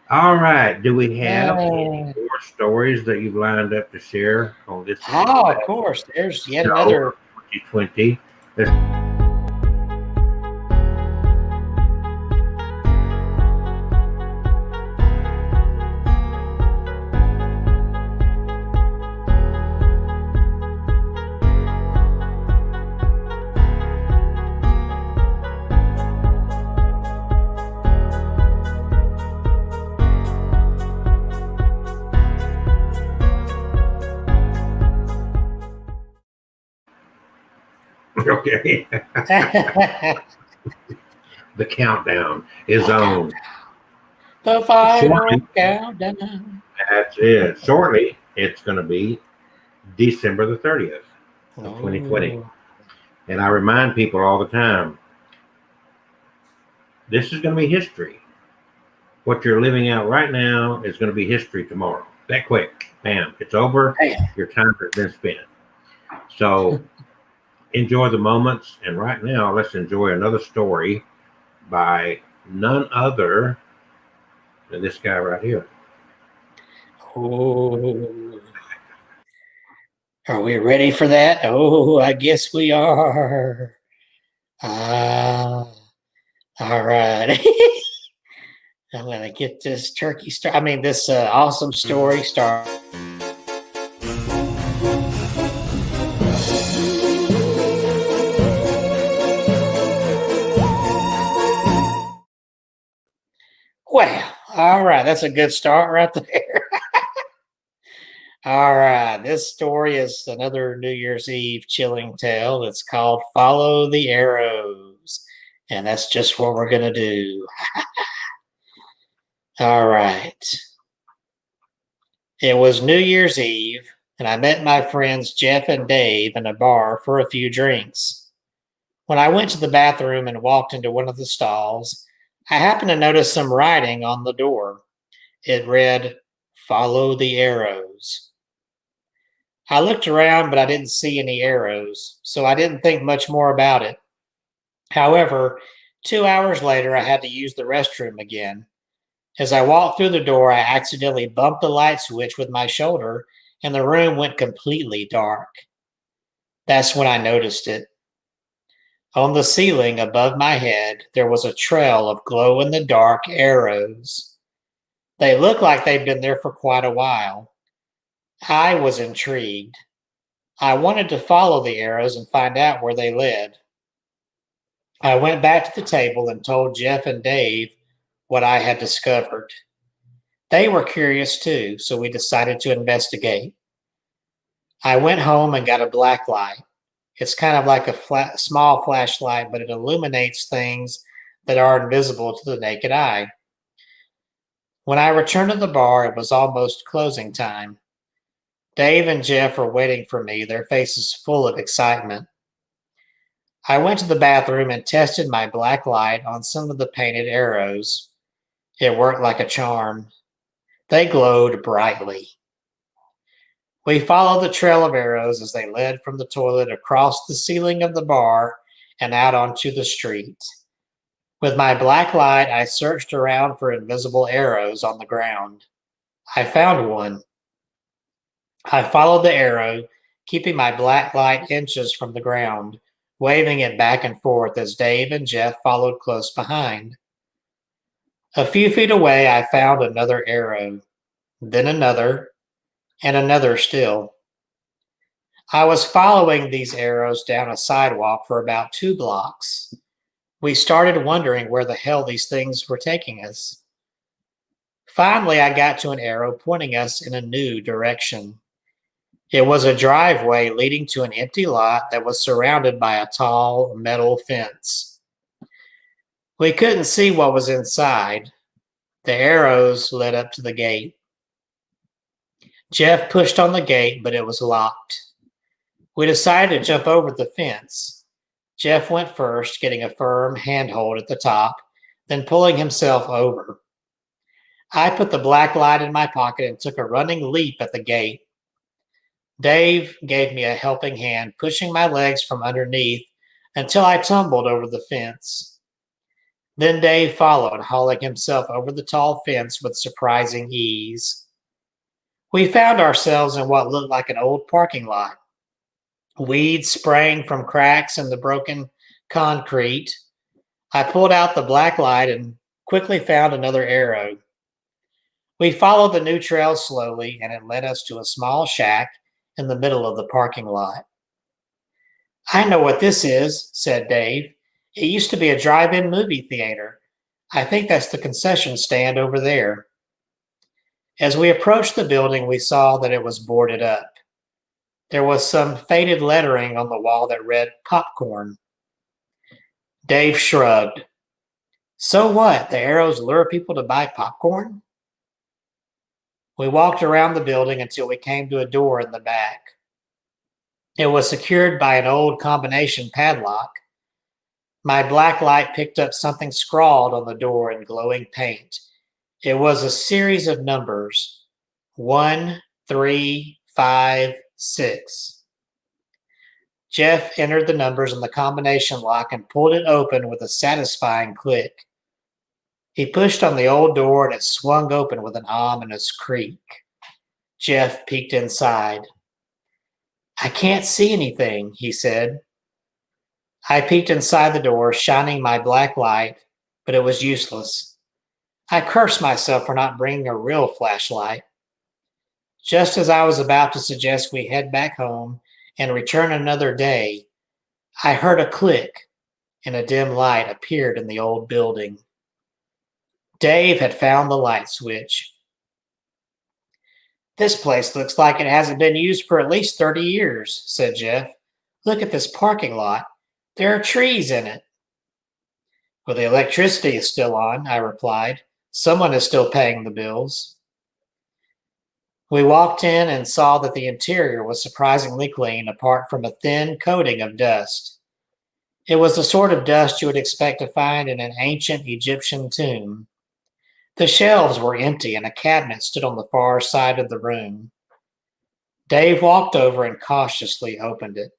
All right. Do we have any more stories that you've lined up to share on this? Oh, of course. There's yet another 2020. Okay. The countdown is on. The final countdown. That's it. Shortly, it's going to be December the 30th of 2020. And I remind people all the time, this is going to be history. What you're living out right now is going to be history tomorrow. That quick. Bam. It's over. Your time has been spent. So enjoy the moments. And right now, let's enjoy another story by none other than this guy right here. Oh. Are we ready for that? Oh, I guess we are. All right. I'm going to get this this awesome story started. Well, all right. That's a good start right there. All right. This story is another New Year's Eve chilling tale. It's called Follow the Arrows. And that's just what we're going to do. All right. It was New Year's Eve, and I met my friends Jeff and Dave in a bar for a few drinks. When I went to the bathroom and walked into one of the stalls, I happened to notice some writing on the door. It read, "Follow the arrows." I looked around, but I didn't see any arrows, so I didn't think much more about it. However, 2 hours later, I had to use the restroom again. As I walked through the door, I accidentally bumped the light switch with my shoulder, and the room went completely dark. That's when I noticed it. On the ceiling above my head, there was a trail of glow-in-the-dark arrows. They looked like they'd been there for quite a while. I was intrigued. I wanted to follow the arrows and find out where they led. I went back to the table and told Jeff and Dave what I had discovered. They were curious too, so we decided to investigate. I went home and got a black light. It's kind of like a small flashlight, but it illuminates things that are invisible to the naked eye. When I returned to the bar, it was almost closing time. Dave and Jeff were waiting for me, their faces full of excitement. I went to the bathroom and tested my black light on some of the painted arrows. It worked like a charm. They glowed brightly. We followed the trail of arrows as they led from the toilet across the ceiling of the bar and out onto the street. With my black light, I searched around for invisible arrows on the ground. I found one. I followed the arrow, keeping my black light inches from the ground, waving it back and forth as Dave and Jeff followed close behind. A few feet away, I found another arrow, then another, and another still. I was following these arrows down a sidewalk for about 2 blocks. We started wondering where the hell these things were taking us. Finally, I got to an arrow pointing us in a new direction. It was a driveway leading to an empty lot that was surrounded by a tall metal fence. We couldn't see what was inside. The arrows led up to the gate. Jeff pushed on the gate, but it was locked. We decided to jump over the fence. Jeff went first, getting a firm handhold at the top, then pulling himself over. I put the black light in my pocket and took a running leap at the gate. Dave gave me a helping hand, pushing my legs from underneath until I tumbled over the fence. Then Dave followed, hauling himself over the tall fence with surprising ease. We found ourselves in what looked like an old parking lot. Weeds sprang from cracks in the broken concrete. I pulled out the black light and quickly found another arrow. We followed the new trail slowly, and it led us to a small shack in the middle of the parking lot. I know what this is, said Dave. It used to be a drive-in movie theater. I think that's the concession stand over there. As we approached the building, we saw that it was boarded up. There was some faded lettering on the wall that read popcorn. Dave shrugged. So what? The arrows lure people to buy popcorn? We walked around the building until we came to a door in the back. It was secured by an old combination padlock. My black light picked up something scrawled on the door in glowing paint. It was a series of numbers. 1, 3, 5, 6. Jeff entered the numbers in the combination lock and pulled it open with a satisfying click. He pushed on the old door and it swung open with an ominous creak. Jeff peeked inside. I can't see anything, he said. I peeked inside the door, shining my black light, but it was useless. I cursed myself for not bringing a real flashlight. Just as I was about to suggest we head back home and return another day, I heard a click and a dim light appeared in the old building. Dave had found the light switch. This place looks like it hasn't been used for at least 30 years, said Jeff. Look at this parking lot. There are trees in it. Well, the electricity is still on, I replied. Someone is still paying the bills. We walked in and saw that the interior was surprisingly clean, apart from a thin coating of dust. It was the sort of dust you would expect to find in an ancient Egyptian tomb. The shelves were empty and a cabinet stood on the far side of the room. Dave walked over and cautiously opened it.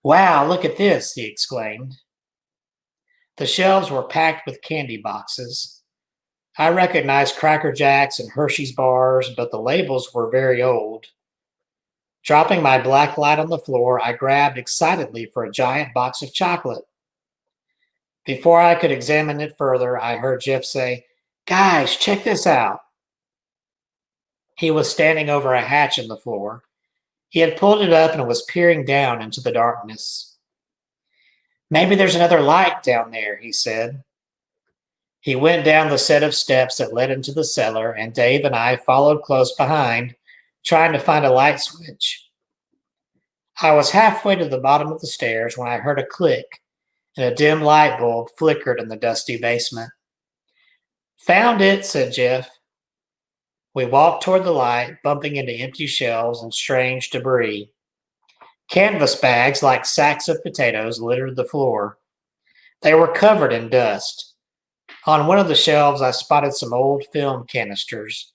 Wow, look at this, he exclaimed. The shelves were packed with candy boxes. I recognized Cracker Jacks and Hershey's bars, but the labels were very old. Dropping my black light on the floor, I grabbed excitedly for a giant box of chocolate. Before I could examine it further, I heard Jeff say, Guys, check this out. He was standing over a hatch in the floor. He had pulled it up and was peering down into the darkness. Maybe there's another light down there, he said. He went down the set of steps that led into the cellar, and Dave and I followed close behind, trying to find a light switch. I was halfway to the bottom of the stairs when I heard a click, and a dim light bulb flickered in the dusty basement. Found it, said Jeff. We walked toward the light, bumping into empty shelves and strange debris. Canvas bags like sacks of potatoes littered the floor. They were covered in dust. On one of the shelves, I spotted some old film canisters.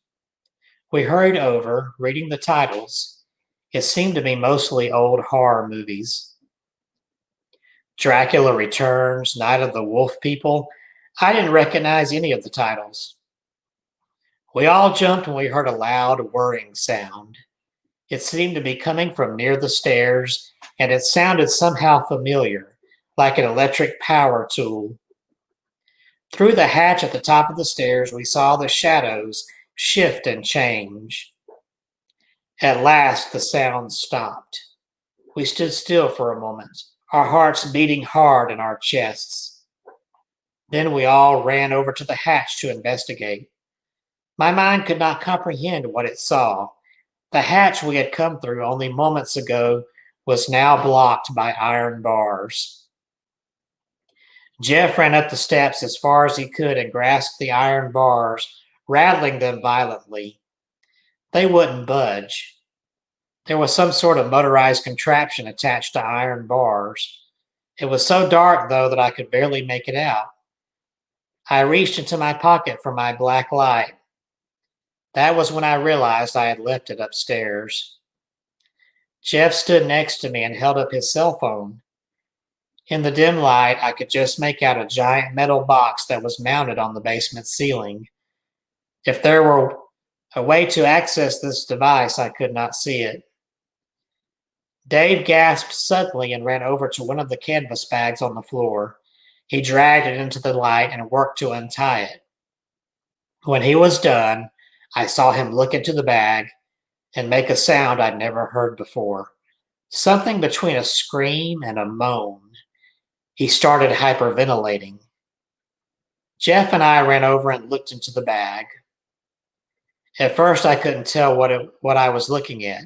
We hurried over, reading the titles. It seemed to be mostly old horror movies. Dracula Returns, Night of the Wolf People. I didn't recognize any of the titles. We all jumped when we heard a loud whirring sound. It seemed to be coming from near the stairs, and it sounded somehow familiar, like an electric power tool. Through the hatch at the top of the stairs, we saw the shadows shift and change. At last, the sound stopped. We stood still for a moment, our hearts beating hard in our chests. Then we all ran over to the hatch to investigate. My mind could not comprehend what it saw. The hatch we had come through only moments ago was now blocked by iron bars. Jeff ran up the steps as far as he could and grasped the iron bars, rattling them violently. They wouldn't budge. There was some sort of motorized contraption attached to iron bars. It was so dark, though, that I could barely make it out. I reached into my pocket for my black light. That was when I realized I had left it upstairs. Jeff stood next to me and held up his cell phone. In the dim light, I could just make out a giant metal box that was mounted on the basement ceiling. If there were a way to access this device, I could not see it. Dave gasped suddenly and ran over to one of the canvas bags on the floor. He dragged it into the light and worked to untie it. When he was done, I saw him look into the bag and make a sound I'd never heard before. Something between a scream and a moan. He started hyperventilating. Jeff and I ran over and looked into the bag. At first, I couldn't tell what I was looking at.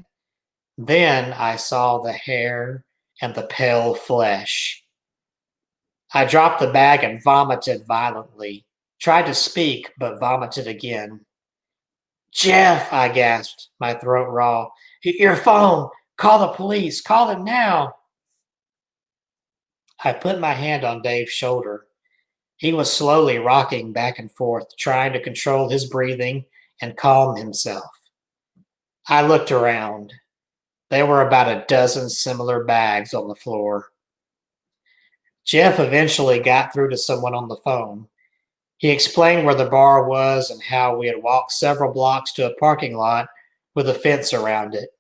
Then I saw the hair and the pale flesh. I dropped the bag and vomited violently. Tried to speak, but vomited again. Jeff, I gasped, my throat raw. Your phone! Call the police! Call them now! I put my hand on Dave's shoulder. He was slowly rocking back and forth, trying to control his breathing and calm himself. I looked around. There were about a dozen similar bags on the floor. Jeff eventually got through to someone on the phone. He explained where the bar was and how we had walked several blocks to a parking lot with a fence around it.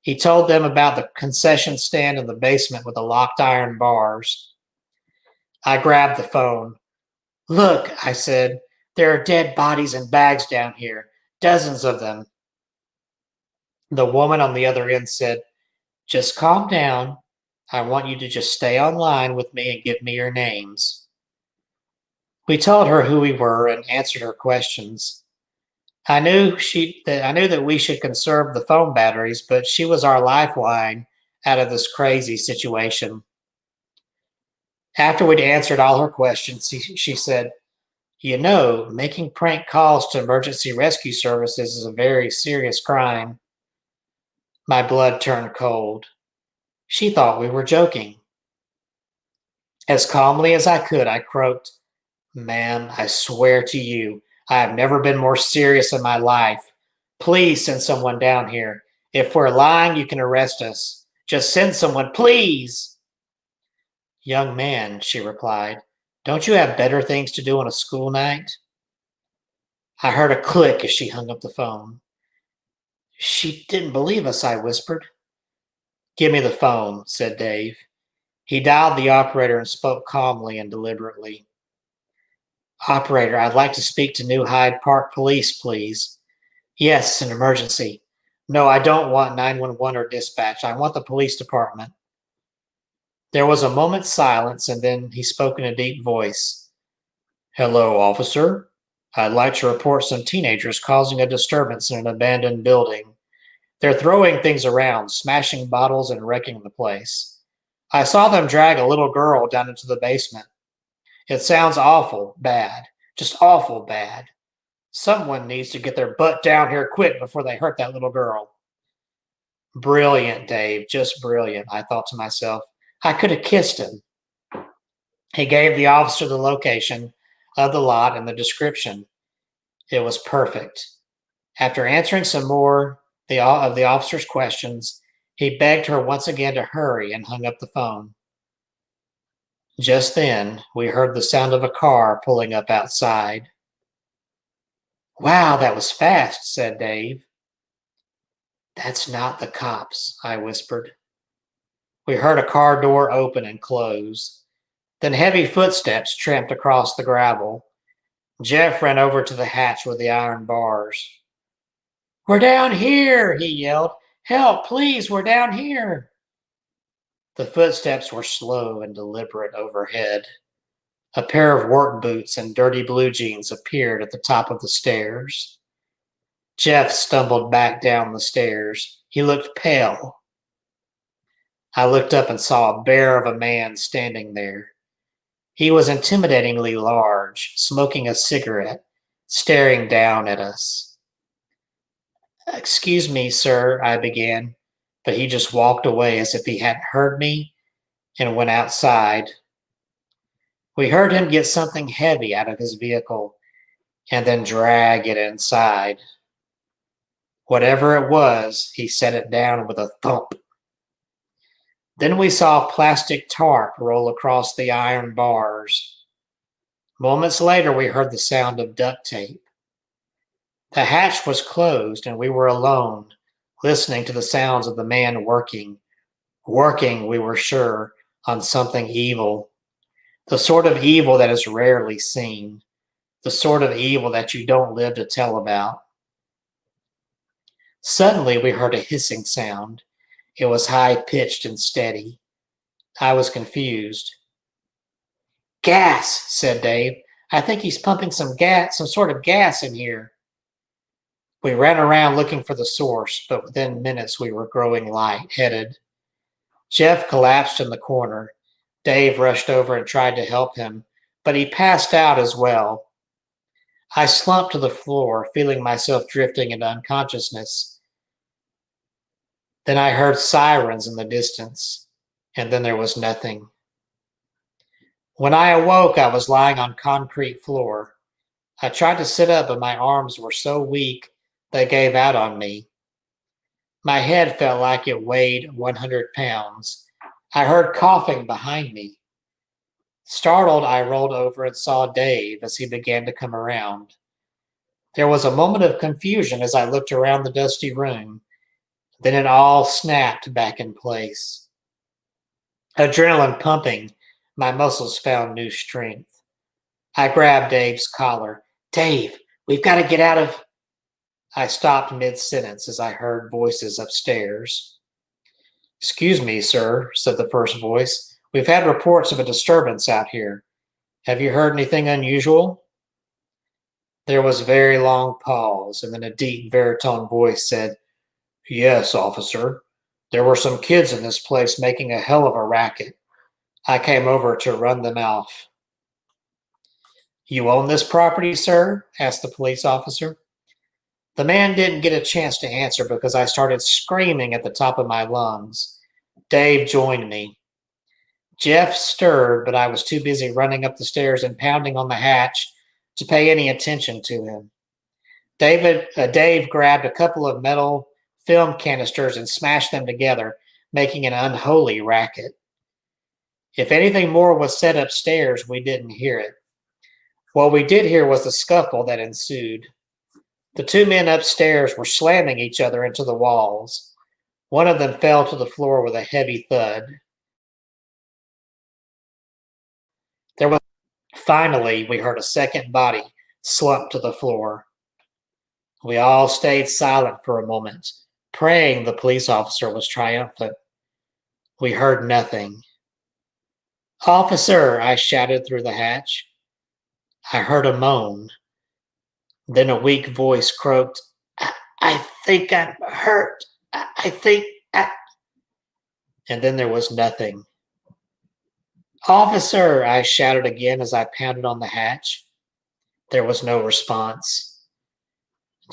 He told them about the concession stand in the basement with the locked iron bars. I grabbed the phone. Look, I said, there are dead bodies and bags down here, dozens of them. The woman on the other end said, just calm down. I want you to just stay online with me and give me your names. We told her who we were and answered her questions. I knew that we should conserve the phone batteries, but she was our lifeline out of this crazy situation. After we'd answered all her questions, she said, you know, making prank calls to emergency rescue services is a very serious crime. My blood turned cold. She thought we were joking. As calmly as I could, I croaked, Ma'am, I swear to you, I have never been more serious in my life. Please send someone down here. If we're lying, you can arrest us. Just send someone, please. Young man, she replied, don't you have better things to do on a school night? I heard a click as she hung up the phone. She didn't believe us, I whispered. Give me the phone, said Dave. He dialed the operator and spoke calmly and deliberately. Operator, I'd like to speak to New Hyde Park Police, please. Yes, an emergency. No, I don't want 911 or dispatch. I want the police department. There was a moment's silence, and then he spoke in a deep voice. Hello, officer. I'd like to report some teenagers causing a disturbance in an abandoned building. They're throwing things around, smashing bottles and wrecking the place. I saw them drag a little girl down into the basement. It sounds awful bad, just awful bad. Someone needs to get their butt down here quick before they hurt that little girl. Brilliant, Dave, just brilliant, I thought to myself. I could have kissed him. He gave the officer the location of the lot and the description. It was perfect. After answering some more of the officer's questions, he begged her once again to hurry and hung up the phone. Just then, we heard the sound of a car pulling up outside. Wow, that was fast, said Dave. That's not the cops, I whispered. We heard a car door open and close. Then heavy footsteps tramped across the gravel. Jeff ran over to the hatch with the iron bars. We're down here, he yelled. Help, please, we're down here. The footsteps were slow and deliberate overhead. A pair of work boots and dirty blue jeans appeared at the top of the stairs. Jeff stumbled back down the stairs. He looked pale. I looked up and saw a bear of a man standing there. He was intimidatingly large, smoking a cigarette, staring down at us. Excuse me, sir, I began, but he just walked away as if he hadn't heard me and went outside. We heard him get something heavy out of his vehicle and then drag it inside. Whatever it was, he set it down with a thump. Then we saw plastic tarp roll across the iron bars. Moments later, we heard the sound of duct tape. The hatch was closed and we were alone, listening to the sounds of the man working, we were sure, on something evil. The sort of evil that is rarely seen. The sort of evil that you don't live to tell about. Suddenly, we heard a hissing sound. It was high-pitched and steady. I was confused. Gas, said Dave. I think he's pumping some sort of gas in here. We ran around looking for the source, but within minutes we were growing light-headed. Jeff collapsed in the corner. Dave rushed over and tried to help him, but he passed out as well. I slumped to the floor, feeling myself drifting into unconsciousness. Then I heard sirens in the distance, and then there was nothing. When I awoke, I was lying on concrete floor. I tried to sit up, but my arms were so weak they gave out on me. My head felt like it weighed 100 pounds. I heard coughing behind me. Startled, I rolled over and saw Dave as he began to come around. There was a moment of confusion as I looked around the dusty room. Then it all snapped back in place. Adrenaline pumping, my muscles found new strength. I grabbed Dave's collar. Dave, we've got to get out of... I stopped mid-sentence as I heard voices upstairs. Excuse me, sir, said the first voice. We've had reports of a disturbance out here. Have you heard anything unusual? There was a very long pause, and then a deep baritone voice said, Yes, officer. There were some kids in this place making a hell of a racket. I came over to run them off. You own this property, sir? Asked the police officer. The man didn't get a chance to answer because I started screaming at the top of my lungs. Dave joined me. Jeff stirred, but I was too busy running up the stairs and pounding on the hatch to pay any attention to him. Dave grabbed a couple of metal film canisters and smashed them together, making an unholy racket. If anything more was said upstairs, we didn't hear it. What we did hear was the scuffle that ensued. The two men upstairs were slamming each other into the walls. One of them fell to the floor with a heavy thud. Finally, we heard a second body slump to the floor. We all stayed silent for a moment, praying the police officer was triumphant. We heard nothing. Officer, I shouted through the hatch. I heard a moan. Then a weak voice croaked, I think I'm hurt. And then there was nothing. Officer, I shouted again as I pounded on the hatch. There was no response.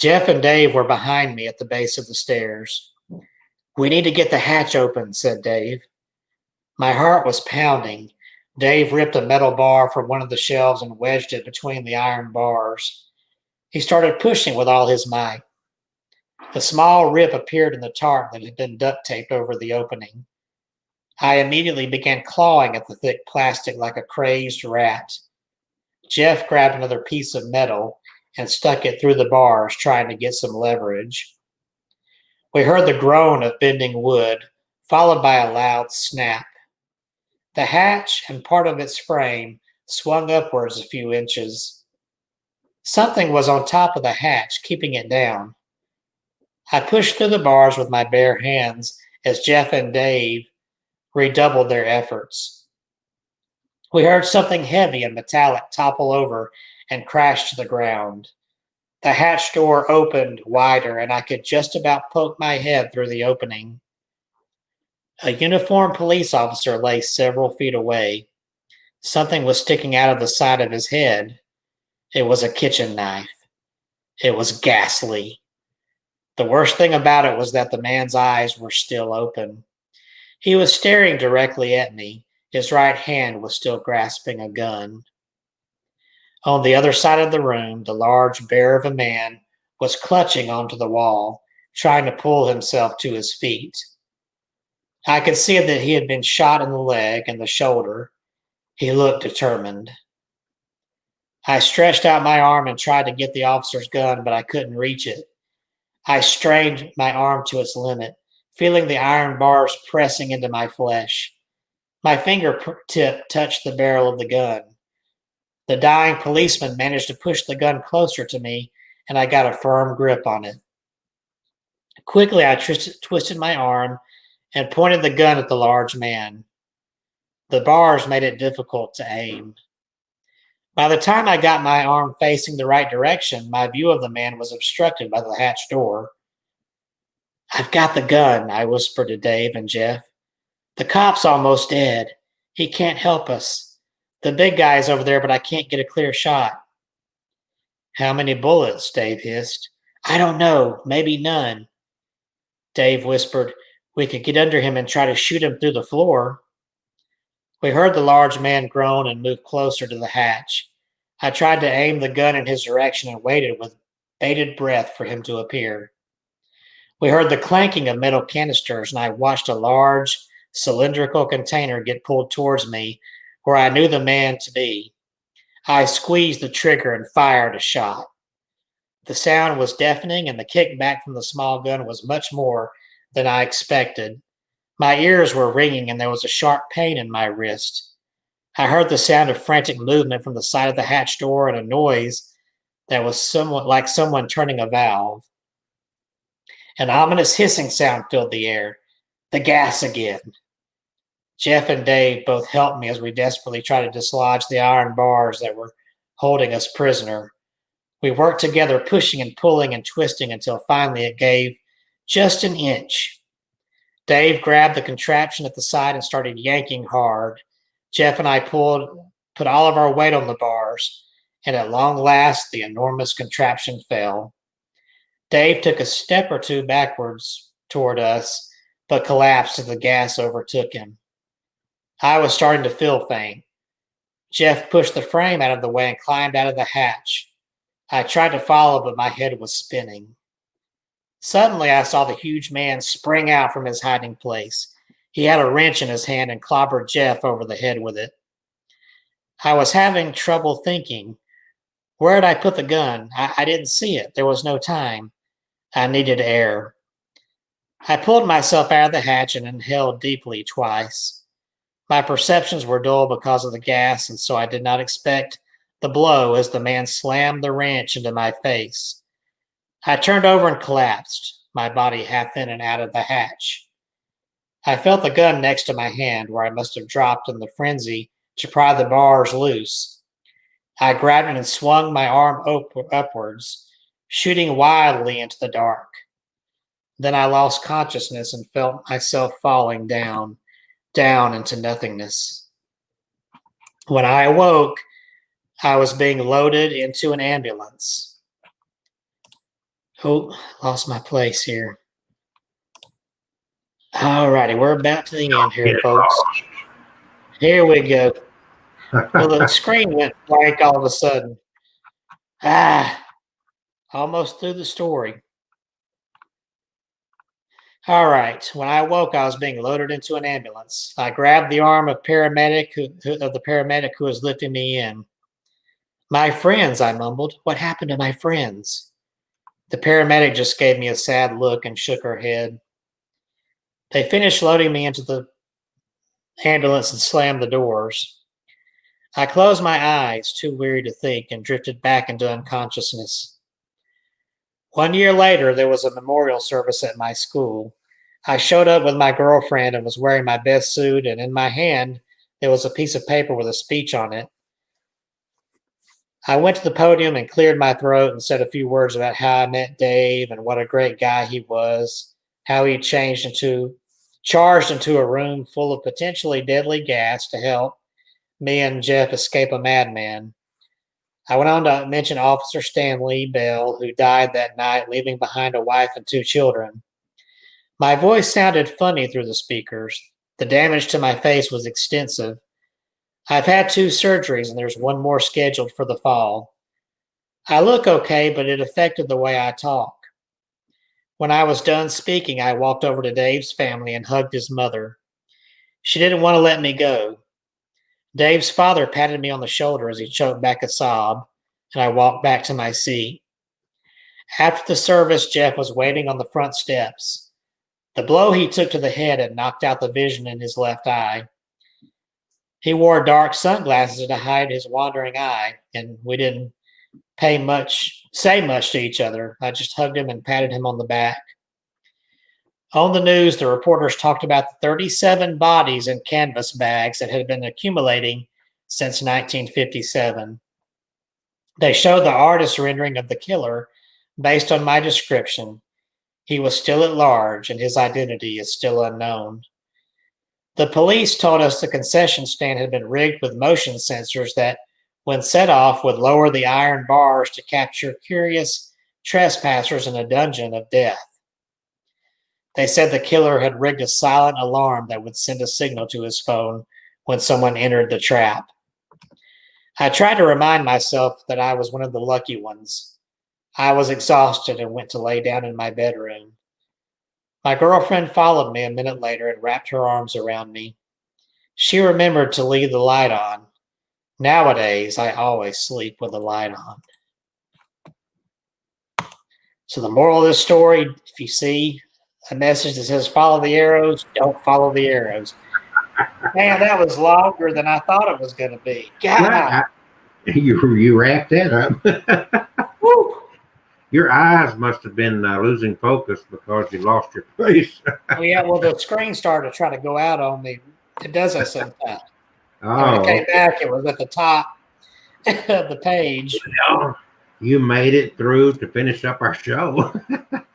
Jeff and Dave were behind me at the base of the stairs. We need to get the hatch open, said Dave. My heart was pounding. Dave ripped a metal bar from one of the shelves and wedged it between the iron bars. He started pushing with all his might. A small rip appeared in the tarp that had been duct taped over the opening. I immediately began clawing at the thick plastic like a crazed rat. Jeff grabbed another piece of metal and stuck it through the bars, trying to get some leverage. We heard the groan of bending wood, followed by a loud snap. The hatch and part of its frame swung upwards a few inches. Something was on top of the hatch, keeping it down. I pushed through the bars with my bare hands as Jeff and Dave redoubled their efforts. We heard something heavy and metallic topple over and crash to the ground. The hatch door opened wider, and I could just about poke my head through the opening. A uniformed police officer lay several feet away. Something was sticking out of the side of his head. It was a kitchen knife. It was ghastly. The worst thing about it was that the man's eyes were still open. He was staring directly at me. His right hand was still grasping a gun. On the other side of the room, the large bear of a man was clutching onto the wall, trying to pull himself to his feet. I could see that he had been shot in the leg and the shoulder. He looked determined. I stretched out my arm and tried to get the officer's gun, but I couldn't reach it. I strained my arm to its limit, feeling the iron bars pressing into my flesh. My fingertip touched the barrel of the gun. The dying policeman managed to push the gun closer to me, and I got a firm grip on it. Quickly, I twisted my arm and pointed the gun at the large man. The bars made it difficult to aim. By the time I got my arm facing the right direction, my view of the man was obstructed by the hatch door. "I've got the gun," I whispered to Dave and Jeff. "The cop's almost dead. He can't help us. The big guy's over there, but I can't get a clear shot." "How many bullets?" Dave hissed. "I don't know. Maybe none." Dave whispered, "We could get under him and try to shoot him through the floor." We heard the large man groan and move closer to the hatch. I tried to aim the gun in his direction and waited with bated breath for him to appear. We heard the clanking of metal canisters, and I watched a large cylindrical container get pulled towards me where I knew the man to be. I squeezed the trigger and fired a shot. The sound was deafening, and the kickback from the small gun was much more than I expected. My ears were ringing, and there was a sharp pain in my wrist. I heard the sound of frantic movement from the side of the hatch door and a noise that was somewhat like someone turning a valve. An ominous hissing sound filled the air. The gas again. Jeff and Dave both helped me as we desperately tried to dislodge the iron bars that were holding us prisoner. We worked together, pushing and pulling and twisting until finally it gave just an inch. Dave grabbed the contraption at the side and started yanking hard. Jeff and I put all of our weight on the bars, and at long last, the enormous contraption fell. Dave took a step or two backwards toward us, but collapsed as the gas overtook him. I was starting to feel faint. Jeff pushed the frame out of the way and climbed out of the hatch. I tried to follow, but my head was spinning. Suddenly, I saw the huge man spring out from his hiding place. He had a wrench in his hand and clobbered Jeff over the head with it. I was having trouble thinking. Where had I put the gun? I didn't see it. There was no time. I needed air. I pulled myself out of the hatch and inhaled deeply twice. My perceptions were dull because of the gas, and so I did not expect the blow as the man slammed the wrench into my face. I turned over and collapsed, my body half in and out of the hatch. I felt the gun next to my hand, where I must have dropped in the frenzy to pry the bars loose. I grabbed it and swung my arm upwards, shooting wildly into the dark. Then I lost consciousness and felt myself falling down into nothingness. When I awoke, I was being loaded into an ambulance. Oh, lost my place here. All righty, we're about to the end here, folks. Here we go. Well, the screen went blank all of a sudden. Almost through the story. All right. When I awoke, I was being loaded into an ambulance. I grabbed the arm of the paramedic who was lifting me in. "My friends," I mumbled. "What happened to my friends?" The paramedic just gave me a sad look and shook her head. They finished loading me into the ambulance and slammed the doors. I closed my eyes, too weary to think, and drifted back into unconsciousness. 1 year later, there was a memorial service at my school. I showed up with my girlfriend and was wearing my best suit, and in my hand, there was a piece of paper with a speech on it. I went to the podium and cleared my throat and said a few words about how I met Dave and what a great guy he was, how he charged into a room full of potentially deadly gas to help me and Jeff escape a madman. I went on to mention Officer Stanley Bell, who died that night, leaving behind a wife and 2 children. My voice sounded funny through the speakers. The damage to my face was extensive. I've had 2 surgeries, and there's 1 more scheduled for the fall. I look okay, but it affected the way I talk. When I was done speaking, I walked over to Dave's family and hugged his mother. She didn't want to let me go. Dave's father patted me on the shoulder as he choked back a sob, and I walked back to my seat. After the service, Jeff was waiting on the front steps. The blow he took to the head had knocked out the vision in his left eye. He wore dark sunglasses to hide his wandering eye, and we didn't say much to each other. I just hugged him and patted him on the back. On the news, the reporters talked about the 37 bodies in canvas bags that had been accumulating since 1957. They showed the artist's rendering of the killer based on my description. He was still at large, and his identity is still unknown. The police told us the concession stand had been rigged with motion sensors that, when set off, would lower the iron bars to capture curious trespassers in a dungeon of death. They said the killer had rigged a silent alarm that would send a signal to his phone when someone entered the trap. I tried to remind myself that I was one of the lucky ones. I was exhausted and went to lay down in my bedroom. My girlfriend followed me a minute later and wrapped her arms around me. She remembered to leave the light on. Nowadays, I always sleep with the light on. So the moral of this story, if you see a message that says follow the arrows, don't follow the arrows. Man, that was longer than I thought it was going to be. God. You wrapped that up. Woo. Your eyes must have been losing focus because you lost your place. Oh, yeah, well, the screen started to try to go out on me. It does that sometimes. Oh, when I came back, it was at the top of the page. Well, you made it through to finish up our show.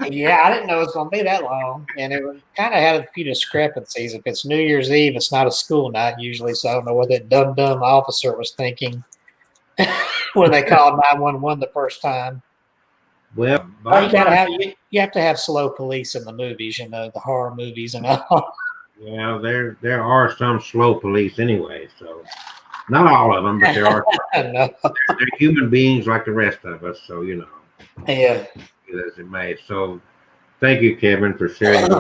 Yeah, I didn't know it was going to be that long. And it kind of had a few discrepancies. If it's New Year's Eve, it's not a school night usually, so I don't know what that dumb officer was thinking when they called 911 the first time. Well, you have to have slow police in the movies, the horror movies and all. Well, there are some slow police anyway, so not all of them, but there are. No. They're human beings like the rest of us, so Yeah. As it may. So, thank you, Kevin, for sharing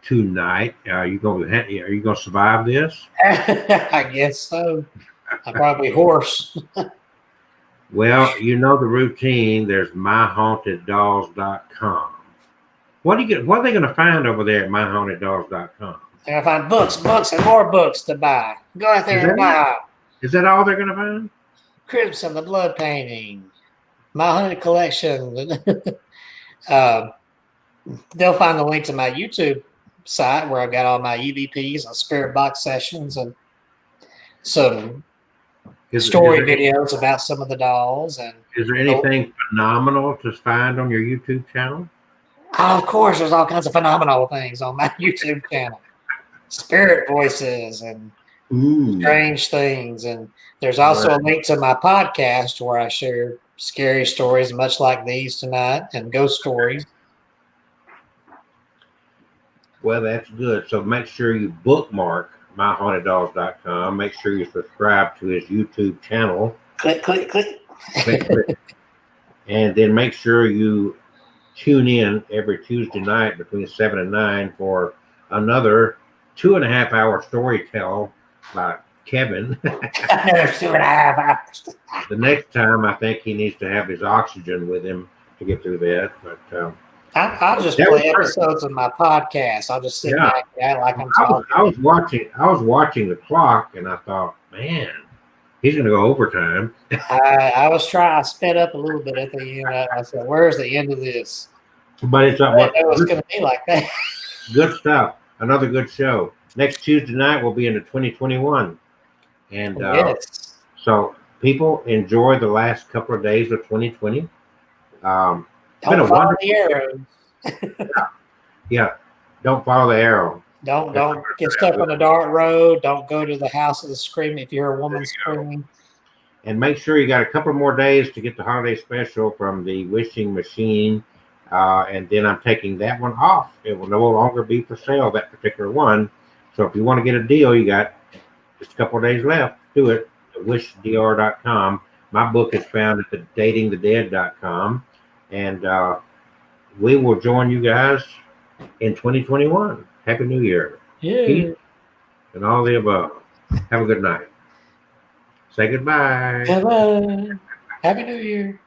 tonight. Are you gonna survive this? I guess so. I'm probably hoarse. Well, you know the routine. There's myhauntedDolls.com. What are they going to find over there at myhauntedDolls.com? They're going to find books, and more books to buy. Go out there and buy. Is that all they're going to find? Crimson, the blood painting, my haunted collection. They'll find the link to my YouTube site where I've got all my EVPs and spirit box sessions and some story videos about some of the dolls. And is there anything phenomenal to find on your YouTube channel? Oh, of course, there's all kinds of phenomenal things on my YouTube channel. Spirit voices and strange things. And there's also a link to my podcast where I share scary stories, much like these tonight, and ghost stories. Well, that's good. So make sure you bookmark myhauntedDolls.com. Make sure you subscribe to his YouTube channel. Click. And then make sure you tune in every Tuesday night between 7 and 9 for another 2.5 hour storytell by Kevin. Another 2.5 hours. The next time, I think he needs to have his oxygen with him to get through that. But I'll just play episodes of my podcast. I'll just sit back and act like I'm talking. I was watching the clock, and I thought, man, He's going to go overtime. I was trying. I sped up a little bit at the end. I said, "Where's the end of this?" But it's I didn't know it was going to be like that. good stuff. Another good show. Next Tuesday night will be in the 2021. And Yes. so people enjoy the last couple of days of 2020. It's been Don't a follow wonderful the arrows. Yeah. Don't follow the arrow. Don't get stuck on a dark road. Don't go to the house of the screaming if you're a woman screaming. And make sure you got a couple more days to get the holiday special from the Wishing Machine. And then I'm taking that one off. It will no longer be for sale, that particular one. So if you want to get a deal, you got just a couple of days left. Do it at wishdr.com. My book is found at the datingthedead.com. And we will join you guys in 2021. Happy New Year. Yeah. Peace and all the above. Have a good night. Say goodbye. Hello. Happy New Year.